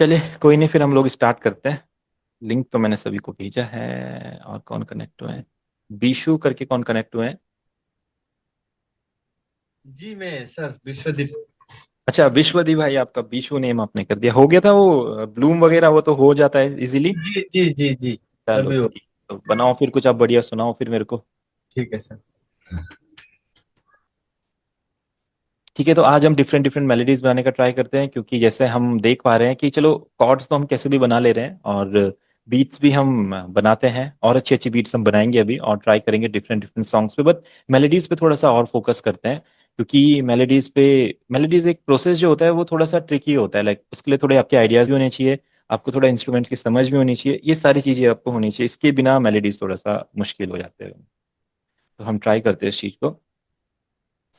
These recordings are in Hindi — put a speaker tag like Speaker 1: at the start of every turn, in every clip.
Speaker 1: चलिए कोई नहीं, फिर हम लोग स्टार्ट करते हैं। लिंक तो मैंने सभी को भेजा है। और कौन कनेक्ट हुए हैं? बीशु करके कौन कनेक्ट हुए हैं?
Speaker 2: जी मैं सर विश्वदीप।
Speaker 1: अच्छा, विश्वदीप भाई, आपका बीशु नेम आपने कर दिया। हो गया था वो ब्लूम वगैरह, वो तो हो जाता है इजीली।
Speaker 2: जी जी जी जी।
Speaker 1: चलो
Speaker 2: अभी हो।
Speaker 1: ठीक। तो बनाओ फिर कुछ, आप बढ़िया सुनाओ फिर मेरे को।
Speaker 2: ठीक है सर।
Speaker 1: ठीक है, तो आज हम डिफरेंट डिफरेंट मेलोडीज बनाने का ट्राई करते हैं, क्योंकि जैसे हम देख पा रहे हैं कि चलो कॉर्ड्स तो हम कैसे भी बना ले रहे हैं, और बीट्स भी हम बनाते हैं, और अच्छी अच्छी बीट्स हम बनाएंगे अभी और ट्राई करेंगे डिफरेंट डिफरेंट सॉन्ग्स पे। बट मेलोडीज पे थोड़ा सा और फोकस करते हैं, क्योंकि मेलोडीज एक प्रोसेस जो होता है वो थोड़ा सा ट्रिकी होता है। लाइक उसके लिए थोड़े आपके आइडियाज भी होने चाहिए, आपको थोड़ा इंस्ट्रूमेंट्स की समझ भी होनी चाहिए, ये सारी चीजें आपको होनी चाहिए। इसके बिना मेलोडीज थोड़ा सा मुश्किल हो जाते हैं। तो हम ट्राई करते हैं इस चीज को।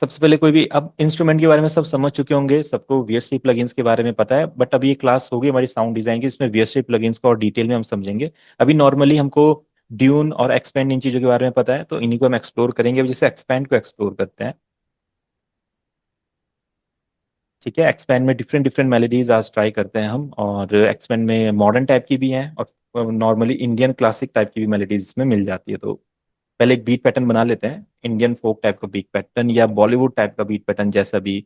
Speaker 1: सबसे पहले कोई भी, अब इंस्ट्रूमेंट के बारे में सब समझ चुके होंगे, सबको वीएसटी प्लगइन्स के बारे में पता है। बट अभी ये क्लास होगी हमारी साउंड डिजाइन की, जिसमें वीएसटी प्लगइन्स को और डिटेल में हम समझेंगे। अभी नॉर्मली हमको ड्यून और एक्सपेंड इन चीज़ों के बारे में पता है, तो इन्हीं को हम एक्सप्लोर करेंगे। अब जैसे एक्सपेंड को एक्सप्लोर करते हैं। ठीक है, एक्सपेंड में डिफरेंट डिफरेंट मेलोडीज आज ट्राई करते हैं हम, और एक्सपेंड में मॉडर्न टाइप की भी हैं, और नॉर्मली इंडियन क्लासिक टाइप की भी मेलोडीज इसमें मिल जाती है। तो पहले एक बीट पैटर्न बना लेते हैं, इंडियन फोक टाइप का बीट पैटर्न या बॉलीवुड टाइप का बीट पैटर्न, जैसा भी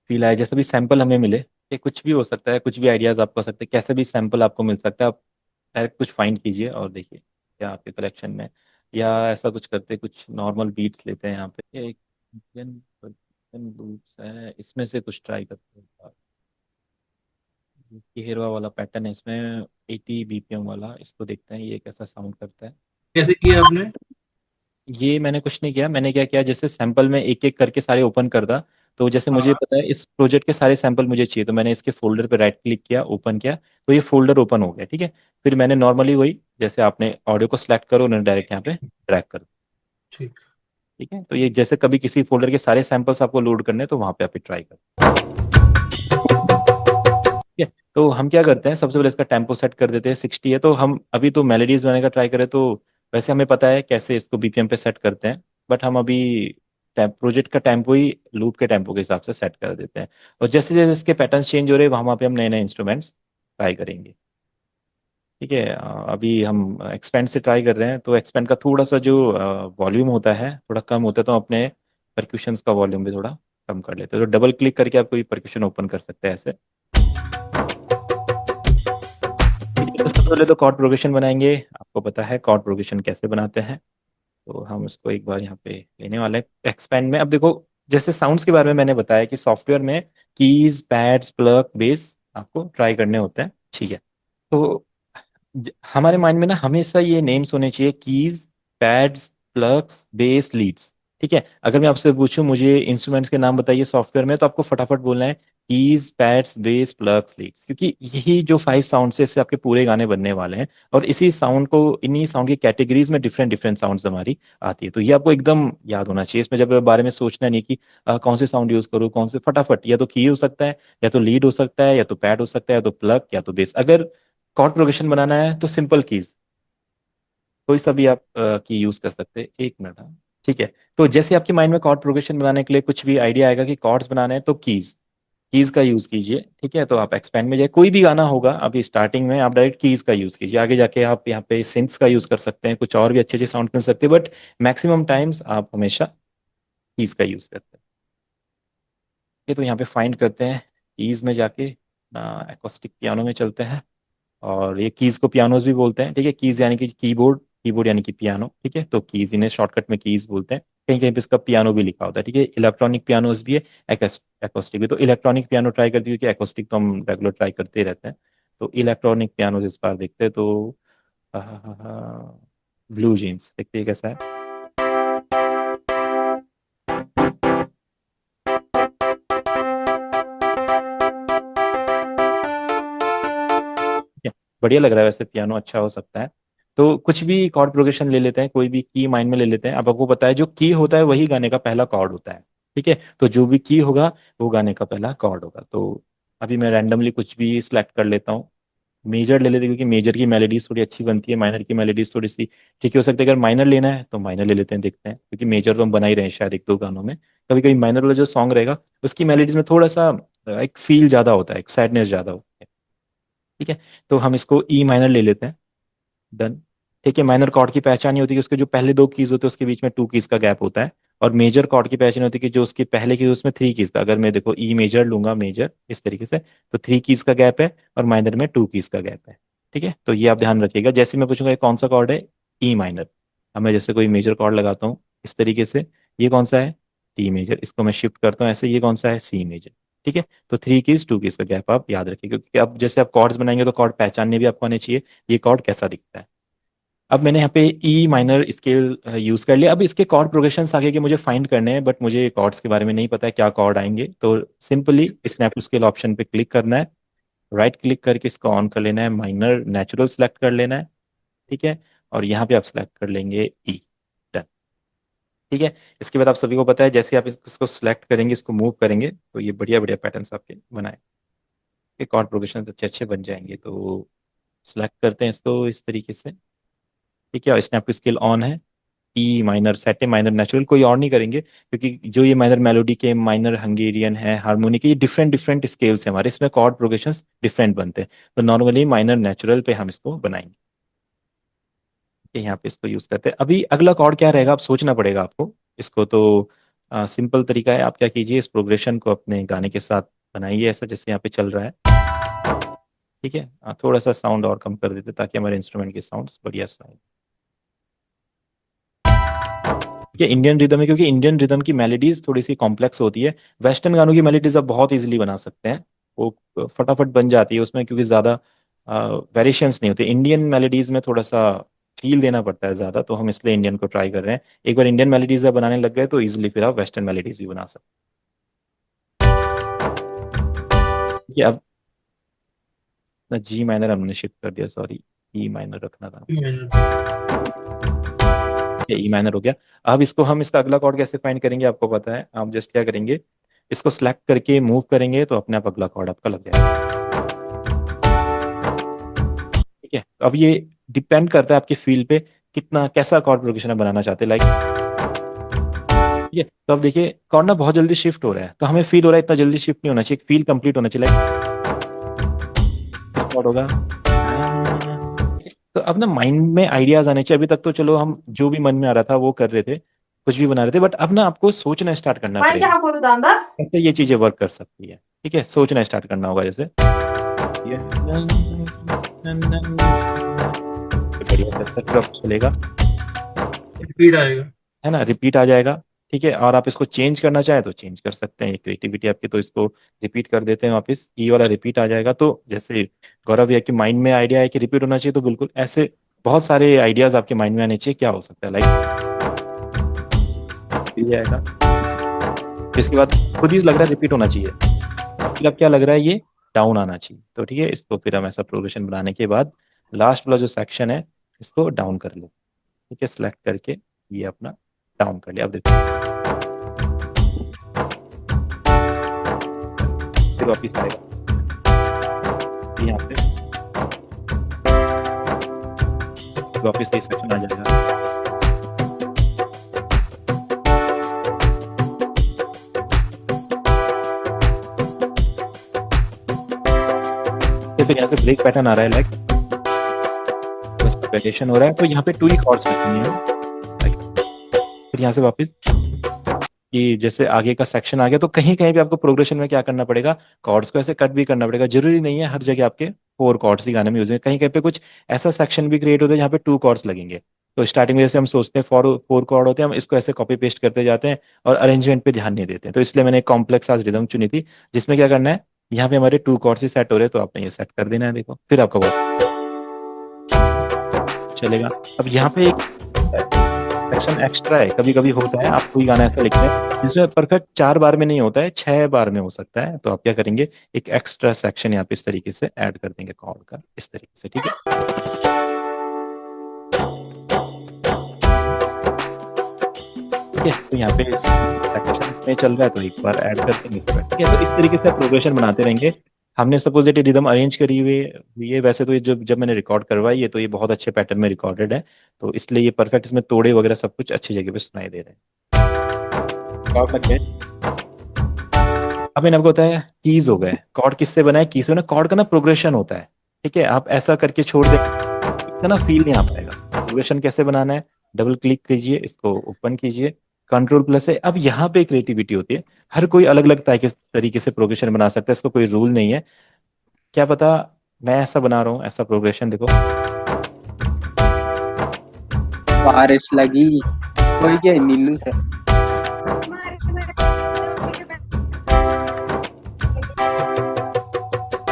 Speaker 1: फील आए, जैसे भी सैंपल हमें मिले। ये कुछ भी हो सकता है, कुछ भी आइडियाज आपको हो सकते हैं, कैसे भी सैंपल आपको मिल सकता है। आप डायरेक्ट कुछ फाइंड कीजिए और देखिए क्या आपके कलेक्शन में। या ऐसा कुछ करते हैं, कुछ नॉर्मल बीट्स लेते हैं यहाँ पे। ये एक इंडियन लूप्स है, इसमें से कुछ ट्राई करते हैं। ये हेरवा वाला पैटर्न है, इसमें 80 बीपीएम वाला, इसको देखते हैं ये कैसा साउंड करता है।
Speaker 2: कैसे किया आपने?
Speaker 1: ये मैंने कुछ नहीं किया, मैंने क्या किया, जैसे सैंपल में एक एक करके सारे ओपन कर दा। तो जैसे मुझे
Speaker 2: हाँ।
Speaker 1: पता है इस प्रोजेक्ट के सारे सैंपल मुझे चाहिए, तो मैंने इसके फोल्डर पे राइट क्लिक किया, ओपन किया, तो ये फोल्डर ओपन हो गया। ठीक है, फिर मैंने नॉर्मली वही, जैसे आपने ऑडियो को सिलेक्ट करो, उन्हें डायरेक्ट यहाँ पे ड्रैग कर दो।
Speaker 2: ठीक।
Speaker 1: ठीक है, तो ये जैसे कभी किसी फोल्डर के सारे सैंपल्स आपको लोड करने हैं, तो वहाँ पे आप ट्राई करो। ठीक है, तो हम क्या करते हैं, सबसे पहले इसका टेम्पो सेट कर देते हैं, 60 है। तो हम अभी तो मेलोडीज बनाने का ट्राई करें, तो वैसे हमें पता है कैसे इसको बीपीएम पे सेट करते हैं। बट हम अभी प्रोजेक्ट का टेम्पो ही लूप के टेम्पो के हिसाब से सेट कर देते हैं। और जैसे जैसे इसके पैटर्न्स चेंज हो रहे हैं, वहाँ पे हम नए नए इंस्ट्रूमेंट्स ट्राई करेंगे। ठीक है, अभी हम एक्सपेंड से ट्राई कर रहे हैं, तो एक्सपेंड का थोड़ा सा जो वॉल्यूम होता है थोड़ा कम होता है, तो हम अपने परक्यूशंस का वॉल्यूम भी थोड़ा कम कर लेते हैं। तो डबल क्लिक करके आप कोई परक्यूशन ओपन कर सकते हैं ऐसे। ठीक है, तो सबसे पहले तो कॉर्ड प्रोग्रेशन बनाएंगे। आपको पता है कॉर्ड प्रोग्रेशन कैसे बनाते हैं, तो हम इसको एक बार यहाँ पे लेने वाले हैं एक्सपेंड में। अब देखो, जैसे साउंड्स के बारे में मैंने बताया कि सॉफ्टवेयर में कीज, पैड्स, प्लग, बेस आपको ट्राई करने होते हैं। ठीक है, तो हमारे माइंड में ना हमेशा ये नेम्स होने चाहिए, keys, pads, plugs, bass, leads. ठीक है, अगर मैं आपसे पूछूं मुझे इंस्ट्रूमेंट्स के नाम बताइए सॉफ्टवेयर में, तो आपको फटाफट बोलना है keys, pads, bass, plugs, leads, क्योंकि यही जो 5 साउंड से इससे आपके पूरे गाने बनने वाले हैं। और इसी साउंड को, इन्हीं साउंड की कैटेगरीज में डिफरेंट डिफरेंट साउंड्स हमारी आती है। तो ये आपको एकदम याद होना चाहिए। इसमें जब बारे में सोचना नहीं कि कौन से साउंड यूज करूँ, कौन से, फटाफट या तो की हो सकता है, या तो लीड हो सकता है, या तो पैड हो सकता है, या तो प्लग, या तो बेस। अगर कॉर्ड प्रोग्रेशन बनाना है तो सिंपल कीज कोई सा भी आप की यूज कर सकते हैं। एक मिनट, हाँ। ठीक है, तो जैसे आपके माइंड में कॉर्ड प्रोग्रेशन बनाने के लिए कुछ भी आइडिया आएगा कि कॉर्ड्स बनाने हैं, तो कीज, कीज का यूज कीजिए। ठीक है, तो आप एक्सपेंड में जाए, कोई भी गाना होगा अभी स्टार्टिंग में, आप डायरेक्ट कीज का यूज कीजिए। आगे जाके आप यहाँ पे सिंथ्स का यूज कर सकते हैं, कुछ और भी अच्छे अच्छे साउंड कर सकते हैं, बट मैक्सिमम टाइम्स आप हमेशा कीज का यूज करते हैं। ये तो यहाँ पे फाइंड करते हैं, कीज में जाके एकोस्टिक पियानो में चलते हैं। और ये कीज को पियानोज भी बोलते हैं। ठीक है, कीज यानी कि कीबोर्ड, कीबोर्ड यानी कि पियानो। ठीक है, तो कीज इन्हें शॉर्टकट में कीज बोलते हैं। कहीं कहीं पे इसका पियानो भी लिखा होता है। ठीक है, इलेक्ट्रॉनिक पियानोज भी है, एकोस्टिक भी। तो इलेक्ट्रॉनिक पियानो ट्राई करती है, कि एकोस्टिक तो हम रेगुलर ट्राई करते ही रहते हैं। तो इलेक्ट्रॉनिक पियानोज इस बार देखते हैं। तो ब्लू जीन्स देखते हैं कैसा है। ठीक है, बढ़िया लग रहा है वैसे, पियानो अच्छा हो सकता है। तो कुछ भी कॉर्ड प्रोग्रेशन ले लेते हैं, कोई भी की माइंड में ले लेते हैं। अब आपको पता है जो की होता है वही गाने का पहला कॉर्ड होता है। ठीक है, तो जो भी की होगा वो गाने का पहला कॉर्ड होगा। तो अभी मैं रैंडमली कुछ भी सिलेक्ट कर लेता हूँ। मेजर ले लेते हैं, क्योंकि मेजर की मेलोडीज थोड़ी अच्छी बनती है, माइनर की मेलोडीज थोड़ी सी ठीक हो सकती है। अगर माइनर लेना है तो माइनर ले लेते हैं, देखते हैं, क्योंकि मेजर तो हम बना ही रहे हैं शायद एक दो गानों में। कभी कभी माइनर वाला जो सॉन्ग रहेगा उसकी मेलोडीज में थोड़ा सा एक फील ज़्यादा होता है, एक सैडनेस ज़्यादा होती है। ठीक है, तो हम इसको ई माइनर ले लेते हैं। डन। ठीक है, माइनर कॉर्ड की पहचान ये होती है कि उसके जो पहले दो कीज होते हैं उसके बीच में टू कीज का गैप होता है। और मेजर कॉर्ड की पहचान होती है कि जो उसके पहले कीज उसमें थ्री कीज का, अगर मैं देखो ई मेजर लूंगा, मेजर इस तरीके से, तो थ्री कीज का गैप है और माइनर में टू कीज का गैप है। ठीक है, तो ये आप ध्यान रखिएगा। जैसे मैं पूछूंगा ये कौन सा कॉर्ड है, ई माइनर। अब मैं जैसे कोई मेजर कॉर्ड लगाता हूँ इस तरीके से, ये कौन सा है, टी मेजर। इसको मैं शिफ्ट करता हूँ ऐसे, ये कौन सा है, सी मेजर। ठीक है, तो थ्री कीज टू कीज का गैप आप याद रखिए, क्योंकि अब जैसे आप कॉर्ड्स बनाएंगे तो कॉर्ड पहचानने भी आपको आने चाहिए, ये कॉर्ड कैसा दिखता है। अब मैंने यहाँ पे ई माइनर स्केल यूज कर लिया। अब इसके कॉर्ड प्रोग्रेशंस आगे के मुझे फाइंड करने हैं, बट मुझे कॉर्ड्स के बारे में नहीं पता है क्या कॉर्ड आएंगे, तो simply snap to scale option पे क्लिक करना है, राइट क्लिक करके इसको ऑन कर लेना है, माइनर नेचुरल सेलेक्ट कर लेना है। ठीक है, और यहाँ पे आप सेलेक्ट कर लेंगे ई। डन। ठीक है, इसके बाद आप सभी को पता है जैसे आप इसको सिलेक्ट करेंगे, इसको मूव करेंगे, तो ये बढ़िया बढ़िया पैटर्न्स आपके बनाए, ये कॉर्ड प्रोग्रेशन अच्छे अच्छे बन जाएंगे। तो सिलेक्ट करते हैं इसको इस तरीके से। ठीक है, और स्नैप टू स्केल ऑन है, ई माइनर सेट है, माइनर नेचुरल कोई और नहीं करेंगे, क्योंकि जो ये माइनर मेलोडी के, माइनर हंगेरियन है, हारमोनी के, ये डिफरेंट डिफरेंट स्केल्स हैं हमारे, इसमें कॉर्ड प्रोग्रेशंस डिफरेंट बनते हैं। तो नॉर्मली माइनर नेचुरल पे हम इसको बनाएंगे। ठीक है, यहाँ पे इसको यूज करते हैं। अभी अगला कॉर्ड क्या रहेगा, आप सोचना पड़ेगा आपको इसको। तो सिंपल तरीका है, आप क्या कीजिए, इस प्रोग्रेशन को अपने गाने के साथ बनाइए ऐसा जैसे यहाँ पे चल रहा है। ठीक है, थोड़ा सा साउंड और कम कर देते ताकि हमारे इंस्ट्रूमेंट के साउंड्स बढ़िया सुनाए। ये इंडियन रिदम है, क्योंकि इंडियन रिदम की मेलोडीज थोड़ी सी कॉम्प्लेक्स होती है। वेस्टर्न गानों की मेलोडीज आप बहुत इजीली बना सकते हैं, वो फटाफट बन जाती है उसमें, क्योंकि ज़्यादा वेरिएशंस नहीं होते। इंडियन मेलोडीज में थोड़ा सा फील देना पड़ता है ज़्यादा, तो हम इसलिए इंडियन को ट्राई कर रहे हैं। एक बार इंडियन मेलोडीज आप बनाने लग गए तो इजीली फिर आप वेस्टर्न मेलोडीज भी बना सकते हैं। ये अब जी माइनर हमने शिफ्ट कर दिया, सॉरी, ई माइनर रखना था। ये ई माइनर हो गया। अब इसको हम, इसका अगला कॉर्ड कैसे फाइंड करेंगे आपको पता है, आप जस्ट क्या करेंगे, इसको सेलेक्ट करके मूव करेंगे तो अपने आप अगला कॉर्ड आपका लग जाएगा। ठीक है, तो अब ये डिपेंड करता है आपके फील्ड पे, कितना कैसा कॉर्ड प्रोग्रेशन आप बनाना चाहते हैं, लाइक। ठीक है, तो अब देखिए कॉर्ड ना बहुत जल्दी शिफ्ट हो रहा है, तो हमें फील हो रहा है इतना जल्दी शिफ्ट नहीं होना चाहिए, फील कंप्लीट होना चाहिए, लाइक कॉर्ड होगा। तो अब ना माइंड में आइडियाज आने चाहिए। अभी तक तो चलो हम जो भी मन में आ रहा था वो कर रहे थे, कुछ भी बना रहे थे, बट अब ना आपको सोचना स्टार्ट करना पड़ेगा कैसे ये चीजें वर्क कर सकती है। ठीक है, सोचना स्टार्ट करना होगा जैसे ये बढ़िया चलेगा,
Speaker 2: रिपीट आएगा।
Speaker 1: है ना, रिपीट आ जाएगा। ठीक है, और आप इसको चेंज करना चाहे तो चेंज कर सकते हैं, ये क्रिएटिविटी आपकी। तो इसको रिपीट कर देते हैं वापस, ई वाला रिपीट आ जाएगा। तो जैसे गौरव भैया के माइंड में आइडिया है कि रिपीट होना चाहिए, तो बिल्कुल ऐसे बहुत सारे आइडियाज आपके माइंड में आने चाहिए, क्या हो सकता है, लाइक ये आएगा। फिर इसके बाद खुद ही लग रहा है रिपीट होना चाहिए, फिर अब क्या लग रहा है, ये डाउन आना चाहिए। तो ठीक है, इसको फिर हम ऐसा प्रोग्रेशन बनाने के बाद लास्ट वाला जो सेक्शन है इसको डाउन कर लो। ठीक है, सेलेक्ट करके ये अपना डाउन कर लिया। अब देखो फिर वापिस आएगा यहाँ पे, वापिस ये सेक्शन आ जाएगा। फिर यहाँ से ब्रेक पैटर्न आ रहा है, लाइक वेरिएशन हो रहा है, तो यहाँ पे टू ही कॉर्ड्स रखेंगे हम। फिर यहाँ से वापस कि जैसे आगे का सेक्शन आ गया, तो कहीं कहीं भी आपको प्रोग्रेशन में क्या करना पड़ेगा, कॉर्ड्स को ऐसे कट भी करना पड़ेगा। जरूरी नहीं है हर जगह आपके फोर कॉर्ड्स ही गाने में यूज है, कहीं कहीं पे कुछ ऐसा सेक्शन भी क्रिएट होता है जहाँ पे टू कॉर्ड्स लगेंगे। तो स्टार्टिंग में जैसे हम सोचते हैं फोर फोर कॉर्ड होते हैं, हम इसको ऐसे कॉपी पेस्ट करते जाते हैं और अरेंजमेंट पे ध्यान नहीं देते हैं। तो इसलिए मैंने एक कॉम्प्लेक्स आज रिदम चुनी थी, जिसमें क्या करना है, यहाँ पे हमारे टू कॉर्ड्स ही सेट हो रहे हैं, तो आपने ये सेट कर देना है, देखो फिर आपका बहुत चलेगा। अब यहाँ पे एक सेक्शन एक्स्ट्रा है, कभी कभी होता है, आप कोई गाना ऐसा लिखते हैं जिसमें परफेक्ट चार बार में नहीं होता है, छह बार में हो सकता है, तो आप क्या करेंगे, एक एक्स्ट्रा सेक्शन यहाँ पे इस तरीके से ऐड कर देंगे कॉर्ड का, इस तरीके से। ठीक है, ठीक है, तो यहाँ पे सेक्शन में चल रहा है तो एक बार ऐड कर देंगे इसको। ठीक है, तो इस तरीके से प्रोग्रेशन बनाते रहेंगे। हमने सपोज ये रिदम अरेंज करी हुई हुई है, वैसे तो ये जब जब मैंने रिकॉर्ड करवाई है तो ये बहुत अच्छे पैटर्न में रिकॉर्डेड है, तो इसलिए ये परफेक्ट, इसमें तोड़े वगैरह सब कुछ अच्छी जगह पे सुनाई दे रहे हैं। और लग गए। अब मैंने आपको बताया कीज हो गए, कॉर्ड किससे बना है, की से बना, कॉर्ड का ना प्रोग्रेशन होता है। ठीक है, आप ऐसा करके छोड़ दें, इसका ना फील नहीं आ पाएगा। प्रोग्रेशन कैसे बनाना है, डबल क्लिक कीजिए, इसको ओपन कीजिए, कंट्रोल प्लस है। अब यहाँ पे क्रिएटिविटी होती है, हर कोई अलग अलग तरीके से प्रोग्रेशन बना सकता है, इसको कोई रूल नहीं है। क्या पता मैं ऐसा बना रहा हूँ, ऐसा प्रोग्रेशन देखो।
Speaker 3: बारिश लगी। कोई क्या नीलू से।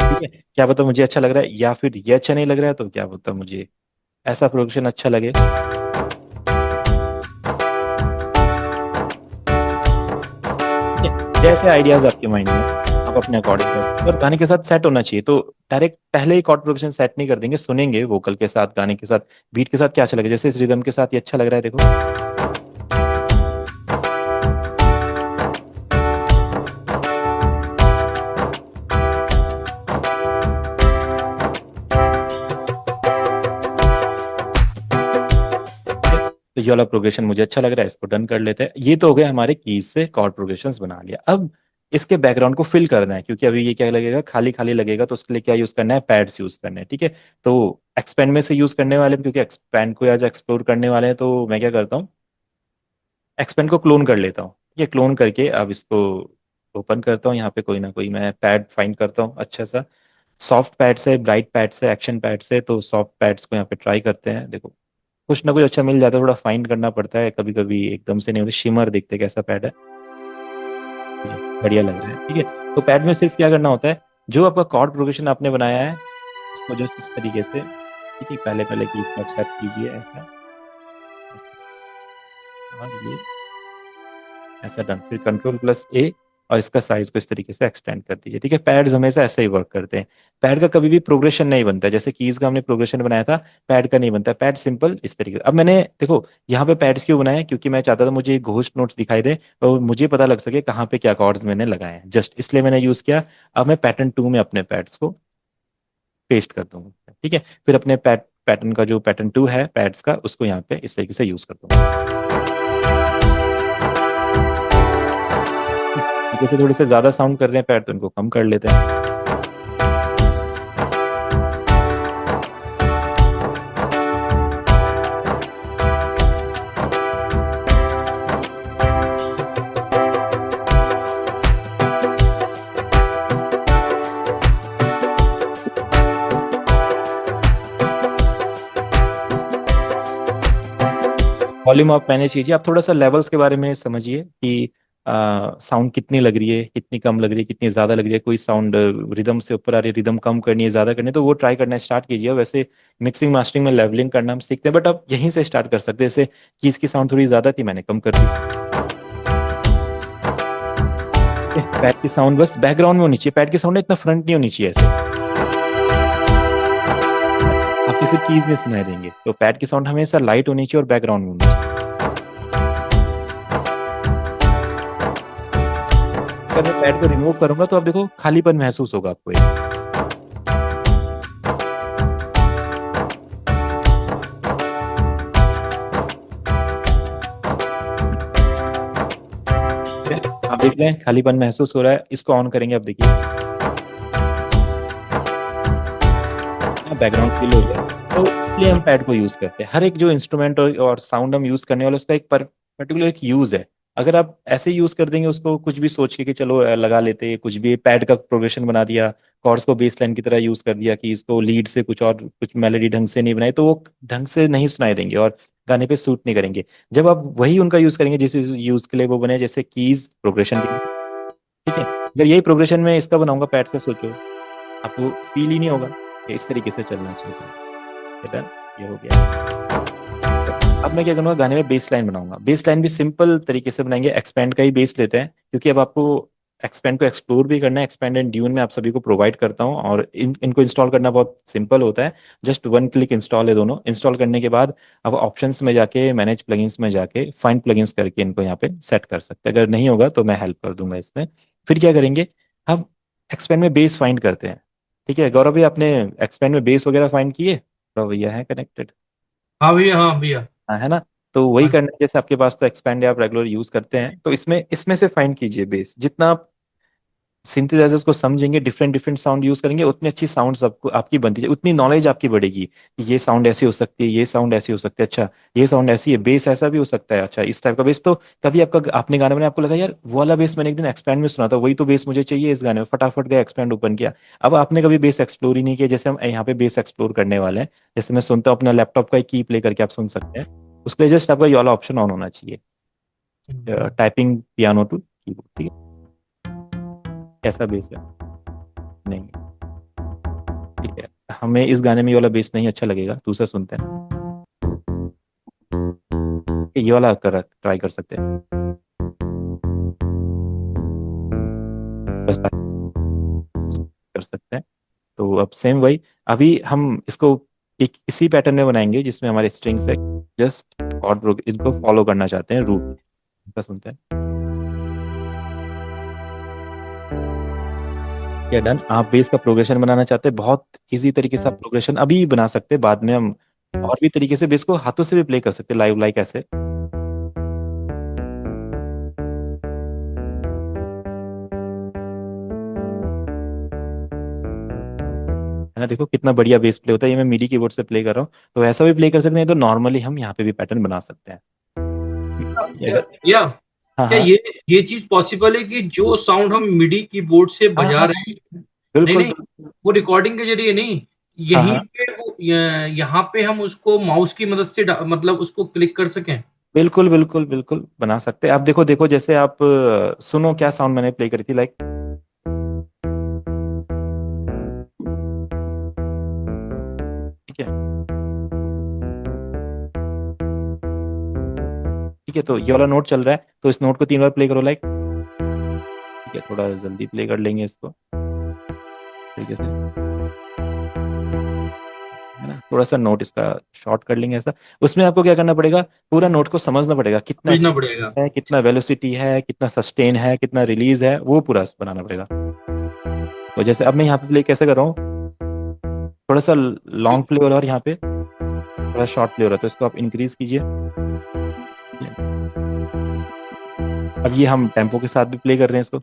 Speaker 1: ठीक है, क्या पता मुझे अच्छा लग रहा है, या फिर ये अच्छा नहीं लग रहा है, तो क्या पता मुझे ऐसा प्रोग्रेशन अच्छा लगे। ठीक है, जैसे आइडियाज आपके माइंड में, आप अपने अकॉर्डिंग करें, और गाने के साथ सेट होना चाहिए। तो डायरेक्ट पहले ही कॉर्ड प्रोग्रेशन सेट नहीं कर देंगे, सुनेंगे वोकल के साथ, गाने के साथ, बीट के साथ क्या अच्छा लगेगा। जैसे इस रिदम के साथ ये अच्छा लग रहा है देखो। तो ये वाला प्रोग्रेशन मुझे अच्छा लग रहा है, इसको डन कर लेते हैं। ये तो हो गया हमारे कीज से कॉर्ड प्रोग्रेशंस बना लिया। अब इसके बैकग्राउंड को फिल करना है, क्योंकि अभी ये क्या लगेगा, खाली खाली लगेगा, तो उसके लिए क्या यूज करना है, पैड्स यूज करने हैं। ठीक है, तो एक्सपेंड में से यूज करने वाले हैं, क्योंकि एक्सपेंड को आज एक्सप्लोर करने वाले हैं, तो मैं क्या करता हूँ, एक्सपेंड को क्लोन कर लेता हूँ। ये क्लोन करके अब इसको ओपन करता हूँ, यहाँ पे कोई ना कोई मैं पैड फाइंड करता हूँ अच्छा सा। सॉफ्ट पैड से, ब्राइट पैड से, एक्शन पैड से, तो सॉफ्ट पैड्स को यहाँ पे ट्राई करते हैं। देखो कुछ ना कुछ अच्छा मिल जाता है, थोड़ा फाइंड करना पड़ता है कभी कभी, एकदम से नहीं होता। शिमर देखते हैं कैसा पैड है, ये बढ़िया लग रहा है। ठीक है, तो पैड में सिर्फ क्या करना होता है, जो आपका कॉर्ड प्रोग्रेशन आपने बनाया है उसको जस्ट इस तरीके से, ठीक है, पहले पहले की इसको सेट कीजिए ऐसा, और ये ऐसा डन, फिर कंट्रोल प्लस ए, और इसका साइज को इस तरीके से एक्सटेंड कर दीजिए। ठीक है, पैड्स हमेशा ऐसे ही वर्क करते हैं। पैड का कभी भी प्रोग्रेशन नहीं बनता है, जैसे कीज का हमने प्रोग्रेशन बनाया था, पैड का नहीं बनता। पैड सिंपल इस तरीके से। अब मैंने देखो यहाँ पे पैड्स क्यों बनाए, क्योंकि मैं चाहता था मुझे घोस्ट नोट्स दिखाई दे और मुझे पता लग सके कहाँ पे क्या कॉर्ड्स मैंने लगाए हैं, जस्ट इसलिए मैंने यूज किया। अब मैं पैटर्न 2 में अपने पैड्स को पेस्ट कर दूंगा। ठीक है, फिर अपने पैटर्न का जो पैटर्न 2 है पैड्स का, उसको यहाँ पे इस तरीके से यूज कर दूंगा। जैसे थोड़े से ज्यादा साउंड कर रहे हैं पैड, तो इनको कम कर लेते हैं। वॉल्यूम आप मैनेज कीजिए, आप थोड़ा सा लेवल्स के बारे में समझिए कि साउंड कितनी लग रही है, कितनी कम लग रही है, कितनी ज़्यादा लग रही है। कोई साउंड रिदम से ऊपर आ रही है, रिदम कम करनी है, ज़्यादा करनी है, तो वो ट्राई करना स्टार्ट कीजिए। वैसे मिक्सिंग मास्टरिंग में लेवलिंग करना हम सीखते हैं, बट आप यहीं से स्टार्ट कर सकते हैं। जैसे कि इसकी साउंड थोड़ी ज़्यादा थी, मैंने कम कर दी। पैड की साउंड बस बैकग्राउंड में होनी चाहिए, पैड की साउंड इतना फ्रंट नहीं होनी चाहिए ऐसे, आपकी फिर कीज में सुनाई देंगे। तो पैड की साउंड हमेशा लाइट होनी चाहिए और बैकग्राउंड में होनी चाहिए। अगर मैं पैड को रिमूव करूंगा तो आप देखो खालीपन महसूस होगा आपको एक। ठीक है? आप देख रहे हैं खालीपन महसूस हो रहा है, इसको ऑन करेंगे, आप देखिए बैकग्राउंड फील हो गया। तो इसलिए हम पैड को यूज करते हैं। हर एक जो इंस्ट्रूमेंट और साउंड हम यूज करने वाले, उसका एक पर्टिकुलर एक यूज है। अगर आप ऐसे यूज कर देंगे उसको, कुछ भी सोच के कि चलो लगा लेते हैं, कुछ भी पैड का प्रोग्रेशन बना दिया, कॉर्ड्स को बेस लाइन की तरह यूज कर दिया, कि इसको लीड से कुछ और कुछ मेलोडी ढंग से नहीं बनाई, तो वो ढंग से नहीं सुनाई देंगे और गाने पे सूट नहीं करेंगे। जब आप वही उनका यूज करेंगे जिस यूज के लिए वो बने, जैसे कीज प्रोग्रेशन के लिए, ठीक है, अगर यही प्रोग्रेशन में इसका बनाऊंगा पैड का, सोचो आपको फील ही नहीं होगा। ये इस तरीके से चलना चाहिए। डन, ये हो गया। अब मैं क्या करूंगा, गाने में बेस लाइन बनाऊंगा। बेस लाइन भी सिंपल तरीके से बनाएंगे, एक्सपेंड का ही बेस लेते हैं, क्योंकि अब आपको एक्सपेंड को एक्सप्लोर भी करना है। एक्सपेंड एंड ड्यून में आप सभी को प्रोवाइड करता हूँ, और इनको इंस्टॉल करना बहुत सिंपल होता है। जस्ट वन क्लिक इंस्टॉल है दोनों। इंस्टॉल करने के बाद अब ऑप्शंस में जाके, मैनेज प्लगइन्स में जाके फाइंड प्लगइन्स करके इनको यहाँ पे सेट कर सकते हैं। अगर नहीं होगा तो मैं हेल्प कर दूंगा इसमें। फिर क्या करेंगे, हम एक्सपेंड में बेस फाइंड करते हैं। ठीक है, गौरव भैया आपने एक्सपेंड में बेस वगैरह फाइंड किए, गौरव भैया है कनेक्टेड?
Speaker 2: हाँ भैया, हाँ भैया।
Speaker 1: हाँ है ना, तो वही
Speaker 2: हाँ।
Speaker 1: करना है। जैसे आपके पास तो एक्सपेंड आप रेगुलर यूज करते हैं, तो इसमें इसमें से फाइंड कीजिए बेस, जितना आप सिंथेसाइजर्स को समझेंगे, डिफरेंट डिफरेंट साउंड यूज करेंगे, उतनी अच्छी साउंड्स आपको आपकी बनती है, उतनी नॉलेज आपकी बढ़ेगी कि ये साउंड ऐसी हो सकती है, ये साउंड ऐसी हो सकती है, अच्छा ये साउंड ऐसी है, बेस ऐसा भी हो सकता है, अच्छा इस टाइप का बेस। तो कभी आपका आपने गाने में आपको लगा यार वो वाला बेस मैंने एक दिन एक्सपैंड में सुना था, वही तो बेस मुझे चाहिए इस गाने में, फटाफट गया एक्सपैंड ओपन किया। अब आपने कभी बेस एक्सप्लोर ही नहीं किया, जैसे हम यहाँ पे बेस एक्सप्लोर करने वाले हैं। जैसे मैं सुनता हूँ अपना लैपटॉप का की प्ले करके आप सुन सकते हैं, उसके लिए जस्ट आपका ये वाला ऑप्शन ऑन होना चाहिए,
Speaker 2: हम्म।
Speaker 1: टाइपिंग पियानो टू कीबोर्ड, ठीक है। कैसा बेस है? नहीं, ठीक है। हमें इस गाने में ये वाला बेस नहीं अच्छा लगेगा, दूसरा सुनते हैं। ये वाला कर ट्राई कर सकते हैं, बस कर सकते हैं। तो अब सेम वही, अभी हम इसको एक इसी पैटर्न में बनाएंगे जिसमें हमारे स्ट्रिंग्स है, जस्ट कॉर्ड इनको फॉलो करना चाहते हैं रूट का, सुनते हैं। क्या डन? आप बेस का प्रोग्रेशन बनाना चाहते हैं, बहुत इजी तरीके से आप प्रोग्रेशन अभी बना सकते हैं, बाद में हम और भी तरीके से बेस को हाथों से भी प्ले कर सकते हैं लाइव, लाइक ऐसे, है ना। देखो कितना बढ़िया बेस प्ले होता है, ये मैं मिडी कीबोर्ड से प्ले कर रहा हूँ, तो ऐसा भी प्ले कर सकते हैं, तो नॉर्मली हम यहाँ पे भी पैटर्न बना सकते हैं। ये
Speaker 2: या,
Speaker 1: अगर,
Speaker 2: या
Speaker 1: हाँ
Speaker 2: क्या
Speaker 1: हाँ
Speaker 2: ये चीज पॉसिबल है कि जो साउंड हम मिडी कीबोर्ड से
Speaker 1: हाँ
Speaker 2: बजा
Speaker 1: हाँ,
Speaker 2: रहे हैं, नहीं
Speaker 1: बिल्कुल
Speaker 2: नहीं,
Speaker 1: बिल्कुल,
Speaker 2: वो रिकॉर्डिंग के जरिए नहीं,
Speaker 1: हाँ
Speaker 2: यहीं
Speaker 1: हाँ,
Speaker 2: पे वो यहाँ पे हम उसको माउस की मदद से मतलब उसको क्लिक कर सकें।
Speaker 1: बिल्कुल बिल्कुल बिल्कुल बना सकते हैं। आप देखो देखो, जैसे आप सुनो क्या साउंड मैंने प्ले करी थी, लाइक, ठीक है, ठीक है। तो ये वाला नोट चल रहा है, तो इस नोट को 3 बार प्ले करो, लाइक, ठीक है, थोड़ा जल्दी प्ले कर लेंगे इसको तरीके से, है ना। थोड़ा सा नोट इसका शॉर्ट कर लेंगे ऐसा। उसमें आपको क्या करना पड़ेगा, पूरा नोट को समझना पड़ेगा, कितना
Speaker 2: समझना पड़ेगा।
Speaker 1: है, कितना वेलोसिटी है, कितना सस्टेन है, कितना रिलीज है, वो पूरा बनाना पड़ेगा। तो जैसे अब मैं यहाँ पे प्ले कैसे कर रहा हूँ, थोड़ा सा लॉन्ग प्ले हो रहा है और यहाँ पे थोड़ा शॉर्ट प्ले हो रहा है, तो इसको आप इंक्रीज कीजिए। अब ये हम टेम्पो के साथ भी प्ले कर रहे हैं इसको,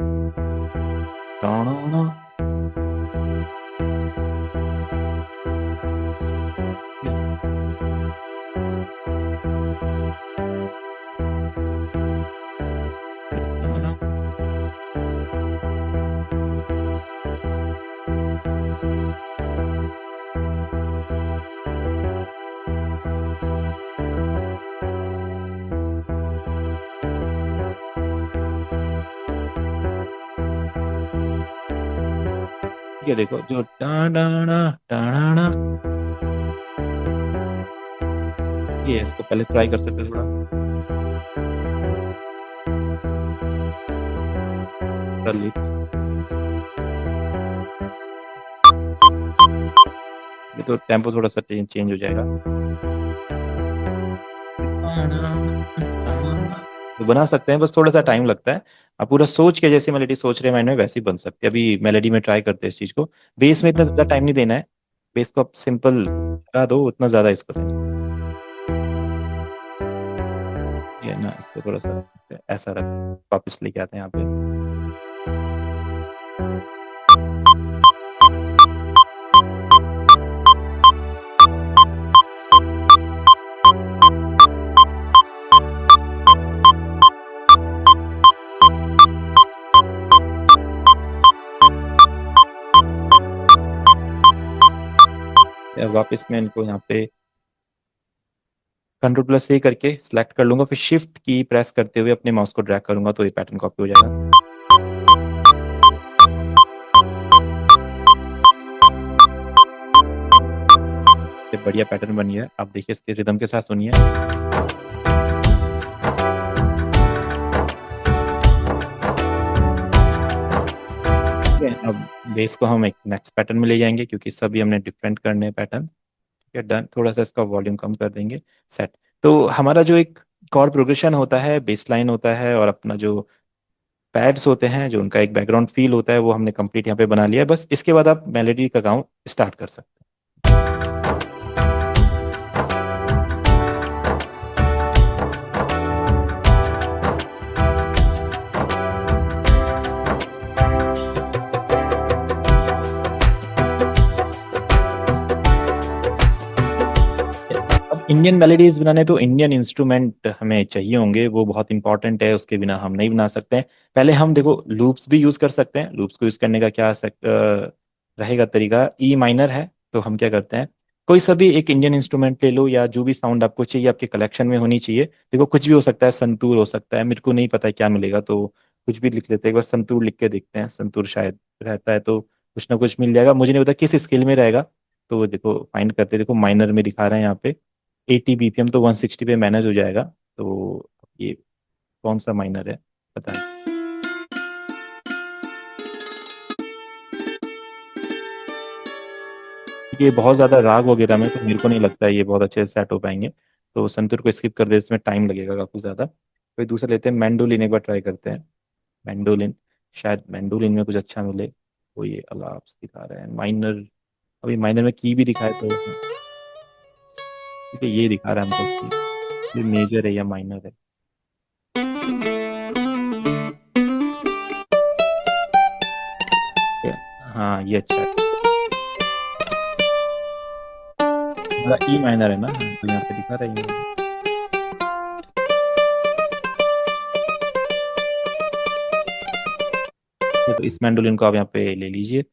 Speaker 1: ठीक है। देखो जो टाणाणा टाणाणा, ये इसको पहले ट्राई कर सकते हैं थोड़ा, लिख, ये तो टेम्पो थोड़ा सा चेंज हो जाएगा, तो बना सकते हैं, बस थोड़ा सा टाइम लगता है। आप पूरा सोच के जैसी मेलेडी सोच रहे हैं माइंड में, वैसी बन सकती है। अभी मेलेडी में ट्राई करते हैं इस चीज को, बेस में इतना ज्यादा टाइम नहीं देना है, बेस को आप सिंपल लगा दो, उतना ज्यादा इसको time, ये ना, इसको थोड़ा सा ऐसा रख, वापस लेके आते हैं यहाँ पे। वापस मैं इनको यहाँ पे Ctrl+A करके सिलेक्ट कर लूंगा, फिर शिफ्ट की प्रेस करते हुए अपने माउस को ड्रैग करूंगा, तो ये पैटर्न कॉपी हो जाएगा। ये बढ़िया पैटर्न बन गया है। आप देखिए इसके रिदम के साथ सुनिए, ठीक है। अब बेस को हम एक नेक्स्ट पैटर्न में ले जाएंगे, क्योंकि सभी हमने डिफरेंट करने हैं पैटर्न, ठीक है। डन, थोड़ा सा इसका वॉल्यूम कम कर देंगे, सेट। तो हमारा जो एक कॉर्ड प्रोग्रेशन होता है, बेस लाइन होता है, और अपना जो पैड्स होते हैं, जो उनका एक बैकग्राउंड फील होता है, वो हमने कंप्लीट यहाँ पे बना लिया है। बस इसके बाद आप मेलोडी का गाँव स्टार्ट कर सकते हैं। इंडियन मेलोडीज बनाने तो इंडियन इंस्ट्रूमेंट हमें चाहिए होंगे, वो बहुत इंपॉर्टेंट है, उसके बिना हम नहीं बना सकते हैं। पहले हम देखो लूप्स भी यूज़ कर सकते हैं। लूप्स को यूज़ करने का क्या रहेगा तरीका, ई माइनर है तो हम क्या करते हैं, कोई सा भी एक इंडियन इंस्ट्रूमेंट ले लो, या जो भी साउंड आपको चाहिए आपके कलेक्शन में होनी चाहिए। देखो कुछ भी हो सकता है, संतूर हो सकता है, मेरे को नहीं पता है क्या मिलेगा, तो कुछ भी लिख लेते हैं। एक बार संतूर लिख के देखते हैं, संतूर शायद रहता है तो कुछ ना कुछ मिल जाएगा। मुझे नहीं पता किस स्केल में रहेगा, तो देखो फाइंड करते हैं। देखो माइनर में दिखा रहे हैं यहाँ पे 80 बीपीएम, तो 160 पे मैनेज हो जाएगा। तो ये कौन सा माइनर है पता नहीं। ये बहुत ज़्यादा राग वगैरह में तो मेरे को नहीं लगता है ये बहुत अच्छे से सेट हो पाएंगे, तो संतूर को स्किप कर दे, इसमें टाइम लगेगा काफ़ी ज़्यादा। कोई दूसरा लेते हैं, मैंडोलिन एक बार ट्राई करते हैं। मैंडोलिन, शायद मैंडोलिन में कुछ अच्छा मिले। वो ये अलाप दिखा रहे हैं माइनर, अभी माइनर में की भी दिखाए तो हाँ, ठीक है ये दिखा रहा है हमको कि ये मेजर है या माइनर है। हाँ ये अच्छा है, हमारा ई माइनर है ना, हाँ, तो यहाँ पे दिखा रहा है E minor। ये तो इस मैंडोलिन को आप यहाँ पे ले लीजिए,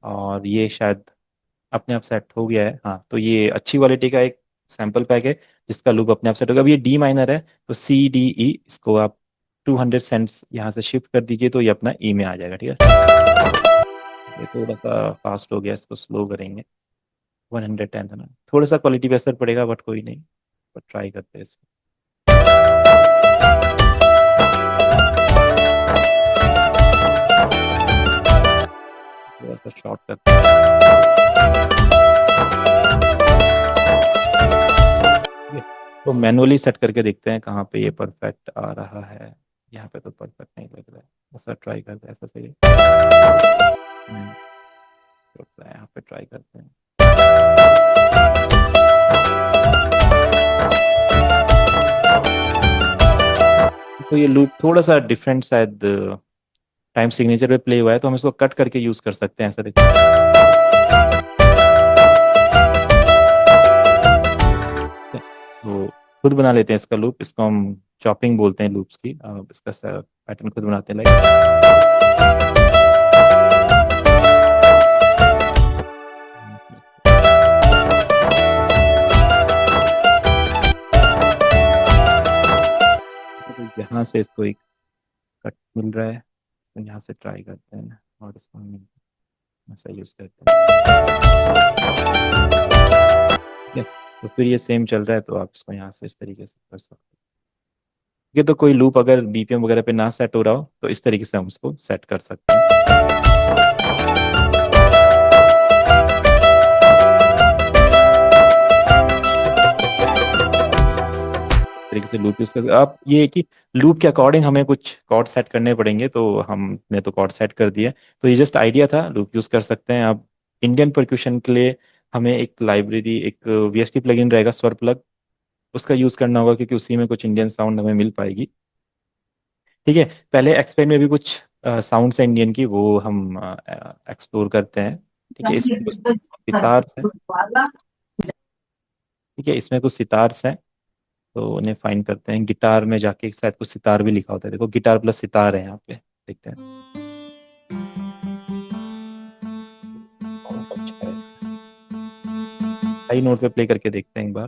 Speaker 1: और ये शायद अपने आप सेट हो गया है। हाँ, तो ये अच्छी क्वालिटी का एक सैंपल पैक है जिसका लूप अपने आप सेट होगा। अब ये डी माइनर है, तो सी डी ई, इसको आप 200 सेंट्स यहाँ से शिफ्ट कर दीजिए तो ये अपना ई में आ जाएगा। ठीक है, ये थोड़ा सा फास्ट हो गया, इसको स्लो करेंगे। 110 था ना, थोड़ा सा क्वालिटी पे असर पड़ेगा बट कोई नहीं, बट ट्राई करते हैं इसको। थोड़ा सा शॉर्ट करते हैं, तो मैनुअली सेट करके देखते हैं कहाँ पे ये परफेक्ट आ रहा है। यहाँ पे तो परफेक्ट नहीं लग रहा है, ऐसा ट्राई करते हैं, ऐसा सही है। थोड़ा सा यहाँ पे ट्राई करते हैं। तो ये लूप थोड़ा सा डिफरेंट शायद टाइम सिग्नेचर पे प्ले हुआ है, तो हम इसको कट करके यूज कर सकते हैं, ऐसा देखिए। तो खुद बना लेते हैं इसका लूप, इसको हम चॉपिंग बोलते हैं लूप्स की। इसका पैटर्न खुद बनाते हैं, लाइक यहाँ से इसको एक कट मिल रहा है, तो यहाँ से ट्राई करते हैं और इसको हम ऐसा यूज करते हैं। तो फिर ये सेम चल रहा है, तो आप इसको यहाँ से इस तरीके से कर सकते हैं। ये तो कोई लूप अगर बीपीएम वगैरह पे ना सेट हो रहा हो तो इस तरीके से हम उसको सेट कर सकते हैं। तरीके से लूप यूज कर, आप ये है कि लूप के अकॉर्डिंग हमें कुछ कॉर्ड सेट करने पड़ेंगे, तो हमने तो कॉर्ड सेट कर दिया। तो ये जस्ट आइडिया था, लूप यूज कर सकते हैं आप। इंडियन परक्यूशन के लिए हमें एक लाइब्रेरी, एक वीएसटी प्लगइन रहेगा, स्वर प्लग, उसका यूज करना होगा क्योंकि उसी में कुछ इंडियन साउंड हमें मिल पाएगी। ठीक है, पहले एक्सपेंड में भी कुछ साउंड्स है इंडियन की, वो हम एक्सप्लोर करते हैं। ठीक है, इसमें कुछ सितार है। ठीक है, इसमें कुछ सितार्स हैं, तो उन्हें फाइंड करते हैं। गिटार में जाके शायद कुछ सितार भी लिखा होता है, देखो गिटार प्लस सितार है यहाँ पे, देखते हैं कौन सा अच्छा है। हाई नोट पे प्ले करके देखते हैं एक बार।